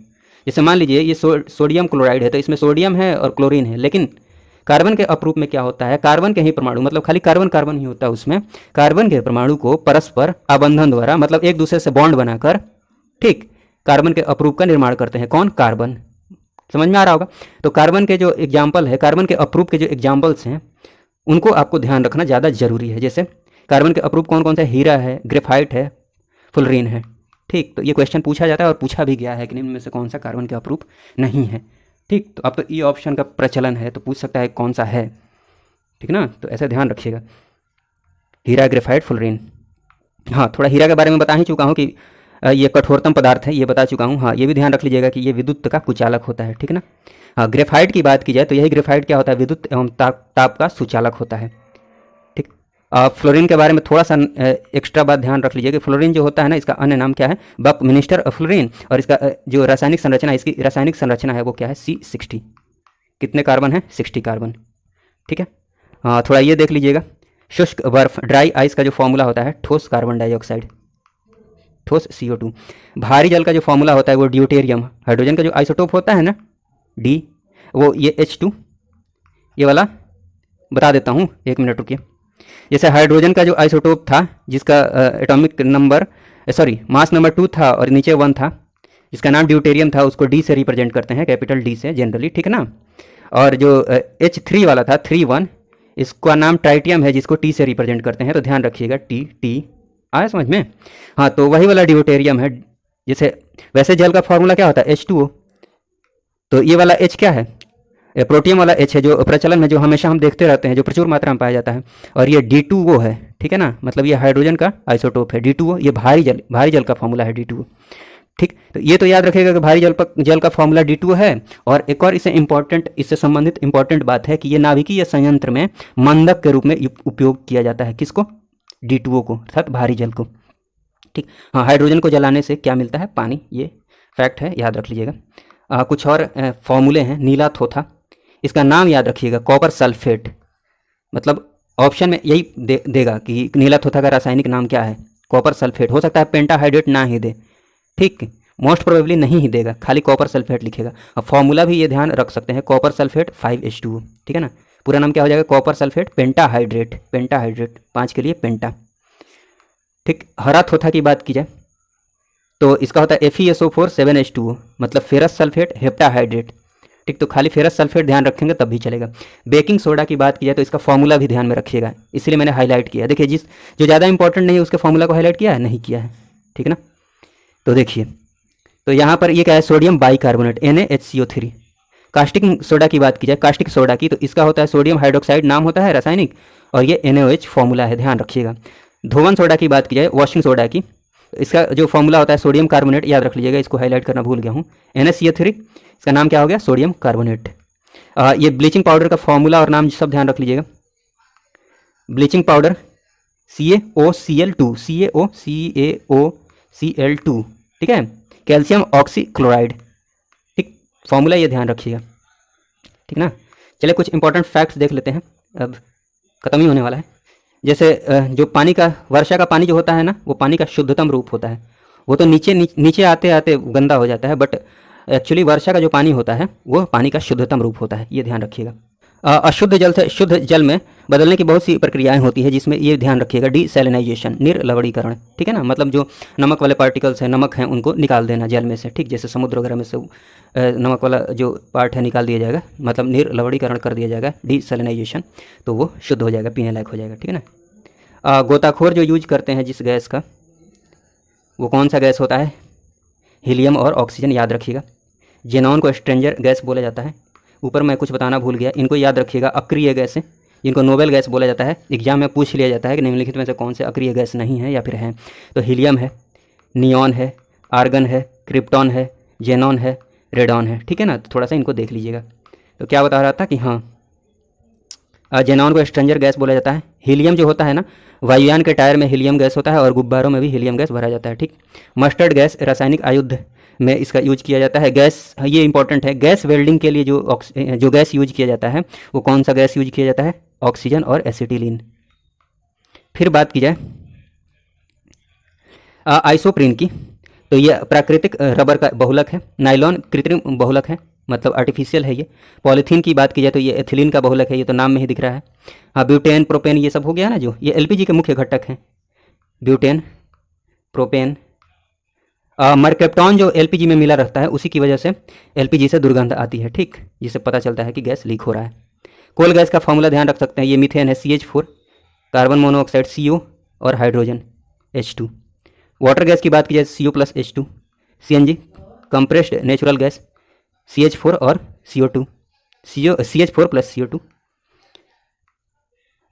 जैसे मान लीजिए ये सोडियम क्लोराइड है तो इसमें सोडियम है और क्लोरीन है, लेकिन कार्बन के अपरूप में क्या होता है, कार्बन के ही परमाणु, मतलब खाली कार्बन कार्बन ही होता है उसमें, कार्बन के परमाणु को परस्पर आबंधन द्वारा, मतलब एक दूसरे से बॉन्ड बनाकर, ठीक, कार्बन के अपरूप का निर्माण करते हैं। कौन? कार्बन। समझ में आ रहा होगा। तो कार्बन के जो एग्जाम्पल है, कार्बन के अपरूप के जो एग्जाम्पल्स हैं उनको आपको ध्यान रखना ज़्यादा जरूरी है। जैसे कार्बन के अपरूप कौन कौन से? हीरा है, ग्रेफाइट है, फुलरीन है, ठीक। तो ये क्वेश्चन पूछा जाता है और पूछा भी गया है कि निम्न में से कौन सा कार्बन के अपरूप नहीं है, ठीक। तो अब तो ई ऑप्शन का प्रचलन है तो पूछ सकता है कौन सा है, ठीक ना, तो ऐसा ध्यान रखिएगा। हीरा, ग्रेफाइट, फुलरीन। हाँ, थोड़ा हीरा के बारे में बता ही चुका हूँ कि ये कठोरतम पदार्थ है, ये बता चुका हूँ। हाँ, ये भी ध्यान रख लीजिएगा कि ये विद्युत का कुचालक होता है, ठीक ना। हाँ, ग्रेफाइट की बात की जाए तो यही ग्रेफाइट क्या होता है? विद्युत एवं ताप का सुचालक होता है, ठीक। फ्लोरीन के बारे में थोड़ा सा एक्स्ट्रा बात ध्यान रख लीजिए कि फ्लोरीन जो होता है ना, इसका अन्य नाम क्या है? बकमिनिस्टर फ्लोरीन। और इसका जो रासायनिक संरचना, इसकी रासायनिक संरचना है वो क्या है? C60। कितने कार्बन है? 60 कार्बन, ठीक है। हाँ, थोड़ा ये देख लीजिएगा। शुष्क बर्फ, ड्राई आइस का जो फॉर्मूला होता है, ठोस कार्बन डाइऑक्साइड, ठोस CO2। भारी जल का जो फॉर्मूला होता है वो ड्यूटेरियम, हाइड्रोजन का जो आइसोटोप होता है ना D, वो ये H2, ये वाला बता देता हूँ, 1 मिनट रुकिए। जैसे हाइड्रोजन का जो आइसोटोप था जिसका atomic number sorry mass number 2 था और नीचे 1 था, जिसका नाम ड्यूटेरियम था, उसको D से रिप्रेजेंट करते हैं, कैपिटल D से जनरली, ठीक है ना। और जो H3 वाला था 3 1, इसका नाम ट्राइटियम है जिसको T से रिप्रेजेंट करते हैं, तो ध्यान रखिएगा T आया समझ में। हाँ, तो वही वाला ड्यूटेरियम है। जैसे वैसे जल का फॉर्मूला क्या होता है H2O, तो ये वाला H क्या है, प्रोटियम वाला H है जो प्रचलन में, जो हमेशा हम देखते रहते हैं, जो प्रचुर मात्रा में पाया जाता है। और ये D2O है, ठीक है ना, मतलब ये हाइड्रोजन का आइसोटोप है D2O, ये भारी जल का फॉर्मूला है D2O, ठीक। तो ये तो याद रखिएगा कि भारी जल का फॉर्मूला D2O है। और एक और इससे संबंधित इंपॉर्टेंट बात है कि ये नाभिकीय संयंत्र में मंदक के रूप में उपयोग किया जाता है। किसको? D2O को, अर्थात भारी जल को, ठीक। हाँ, हाइड्रोजन को जलाने से क्या मिलता है? पानी, ये फैक्ट है, याद रख लीजिएगा। कुछ और फॉर्मूले हैं। नीला थोथा, इसका नाम याद रखिएगा, कॉपर सल्फेट, मतलब ऑप्शन में यही देगा कि नीला थोथा का रासायनिक नाम क्या है, कॉपर सल्फेट। हो सकता है पेंटाहाइड्रेट ना ही दे, ठीक, मोस्ट प्रोबेबली नहीं ही देगा, खाली कॉपर सल्फेट लिखेगा। अब फॉर्मूला भी ये ध्यान रख सकते हैं, कॉपर सल्फेट 5H2O, ठीक है ना। पूरा नाम क्या हो जाएगा? कॉपर सल्फेट पेंटाहाइड्रेट, 5 के लिए पेंटा, ठीक। हरा थोथा की बात की जाए तो इसका होता है FeSO4 7H2O, मतलब फेरस सल्फेट हेप्टाहाइड्रेट, ठीक। तो खाली फेरस सल्फेट ध्यान रखेंगे तब भी चलेगा। बेकिंग सोडा की बात की जाए तो इसका फॉर्मूला भी ध्यान में रखिएगा, इसलिए मैंने हाईलाइट किया। देखिए, जो ज़्यादा इंपॉर्टेंट नहीं है उसके फॉर्मूला को हाईलाइट किया है, नहीं किया है, ठीक है ना। तो देखिए, तो यहाँ पर ये क्या है? Sodium bicarbonate NaHCO3। Caustic soda की बात की जाए, कास्टिक सोडा की, तो इसका होता है सोडियम हाइड्रोक्साइड, नाम होता है रासायनिक, और ये NaOH फॉर्मूला है, ध्यान रखिएगा। धोवन सोडा की बात की जाए, वॉशिंग सोडा की, इसका जो फॉर्मूला होता है सोडियम कार्बोनेट, याद रख लीजिएगा, इसको हाईलाइट करना भूल गया हूँ, NaCO3, इसका नाम क्या हो गया? Sodium carbonate. ये ब्लीचिंग पाउडर का फॉर्मूला और नाम सब ध्यान रख लीजिएगा। ब्लीचिंग पाउडर CaOCl2, CaOCl2, ठीक है। कैल्शियम ऑक्सीक्लोराइड, ठीक, फॉर्मूला ये ध्यान रखिएगा, ठीक ना। चलिए कुछ इंपॉर्टेंट फैक्ट्स देख लेते हैं, अब खत्म ही होने वाला है। जैसे जो पानी का, वर्षा का पानी जो होता है ना, वो पानी का शुद्धतम रूप होता है। वो तो नीचे आते आते गंदा हो जाता है, बट एक्चुअली वर्षा का जो पानी होता है वो पानी का शुद्धतम रूप होता है, ये ध्यान रखिएगा। अशुद्ध जल से शुद्ध जल में बदलने की बहुत सी प्रक्रियाएं होती है, जिसमें ये ध्यान रखिएगा, डीसैलिनाइजेशन, निर्लवणीकरण, ठीक है ना, मतलब जो नमक वाले पार्टिकल्स हैं, नमक हैं, उनको निकाल देना जल में से, ठीक। जैसे समुद्र वगैरह में से नमक वाला जो पार्ट है निकाल दिया जाएगा, मतलब निर्लवणीकरण कर दिया जाएगा, डीसैलिनाइजेशन, तो वो शुद्ध हो जाएगा, पीने लायक हो जाएगा, ठीक है ना। गोताखोर जो यूज करते हैं जिस गैस का, वो कौन सा गैस होता है? हीलियम और ऑक्सीजन, याद रखिएगा। जेनॉन को स्ट्रेंजर गैस बोला जाता है। ऊपर मैं कुछ बताना भूल गया, इनको याद रखिएगा, अक्रिय गैस है, जिनको नोबेल गैस बोला जाता है। एग्जाम में पूछ लिया जाता है कि निम्नलिखित में से कौन से अक्रिय गैस नहीं है या फिर हैं, तो हीलियम है, नियॉन है, आर्गन है, क्रिप्टॉन है, जेनॉन है, रेडॉन है, ठीक है ना। तो थोड़ा सा इनको देख लीजिएगा। तो क्या बता रहा था कि हाँ, जेनॉन को स्ट्रेंजर गैस बोला जाता है। हीलियम जो होता है ना, वायुयान के टायर में हीलियम गैस होता है और गुब्बारों में भी हीलियम गैस भरा जाता है, ठीक। मस्टर्ड गैस रासायनिक आयुध में इसका यूज किया जाता है। गैस, ये इंपॉर्टेंट है, गैस वेल्डिंग के लिए जो गैस यूज किया जाता है वो कौन सा गैस यूज किया जाता है? ऑक्सीजन और एसिटिलीन। फिर बात की जाए आइसोप्रीन की, तो ये प्राकृतिक रबर का बहुलक है। नाइलॉन कृत्रिम बहुलक है, मतलब आर्टिफिशियल है ये। पॉलीथीन की बात की जाए तो ये एथिलीन का बहुलक है, ये तो नाम में ही दिख रहा है। हाँ, ब्यूटेन, प्रोपेन, ये सब हो गया ना, जो ये एलपीजी के मुख्य घटक हैं, ब्यूटेन, प्रोपेन। मरकेप्टॉन जो एलपीजी में मिला रहता है, उसी की वजह से एलपीजी से दुर्गंध आती है, ठीक, जिससे पता चलता है कि गैस लीक हो रहा है। कोल गैस का फॉर्मूला ध्यान रख सकते हैं, ये मीथेन है, CH4, कार्बन मोनोऑक्साइड CO और हाइड्रोजन H2। वाटर गैस की बात की जाए CO + H2। CNG compressed natural gas, CH4 और CO2, CH4 + CO2।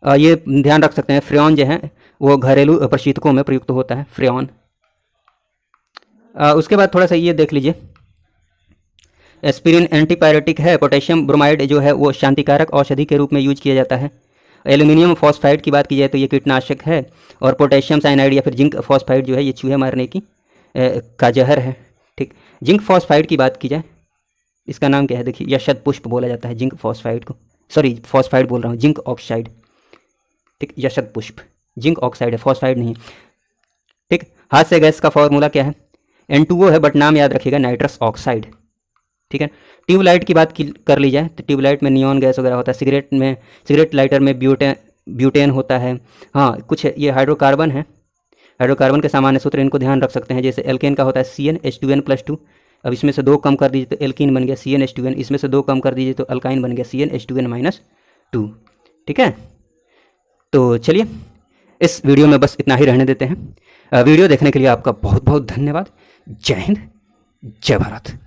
ये ध्यान रख सकते हैं। फ्रेऑन जो है वो घरेलू प्रशीतकों में प्रयुक्त होता है, फ्रेऑन। उसके बाद थोड़ा सा ये देख लीजिए, एस्पिरिन एंटीपायरेटिक है। पोटेशियम ब्रोमाइड जो है वो शांतिकारक औषधि के रूप में यूज किया जाता है। एल्यूमिनियम फॉस्फाइड की बात की जाए तो ये कीटनाशक है। और पोटेशियम साइनाइड या फिर जिंक फॉस्फाइड जो है ये चूहे मारने की का जहर है, ठीक। जिंक फॉस्फाइड की बात की जाए, इसका नाम क्या है? देखिए, यशद पुष्प बोला जाता है जिंक फॉस्फाइड को, सॉरी फॉस्फाइड बोल रहा हूँ, जिंक ऑक्साइड, ठीक, यशद पुष्प, जिंक ऑक्साइड है, फॉस्फाइड नहीं, ठीक। हाथ से गैस का फॉर्मूला क्या है? N2O है, बट नाम याद रखिएगा नाइट्रस ऑक्साइड। ठीक है। ट्यूबलाइट की बात कर ली जाए तो ट्यूबलाइट में नियॉन गैस वगैरह होता है, सिगरेट लाइटर में ब्यूटेन होता है। हाँ, कुछ ये हाइड्रोकार्बन है, हाइड्रोकार्बन के सामान्य सूत्र इनको ध्यान रख सकते हैं। जैसे एल्केन का होता है CnH2n+2। अब इसमें से 2 कम कर दीजिए तो एल्कीन बन गया CnH2n, इसमें से 2 कम कर दीजिए तो अल्काइन बन गया CnH2n-2। ठीक है। तो चलिए इस वीडियो में बस इतना ही रहने देते हैं। वीडियो देखने के लिए आपका बहुत बहुत धन्यवाद। जय हिंद, जय भारत।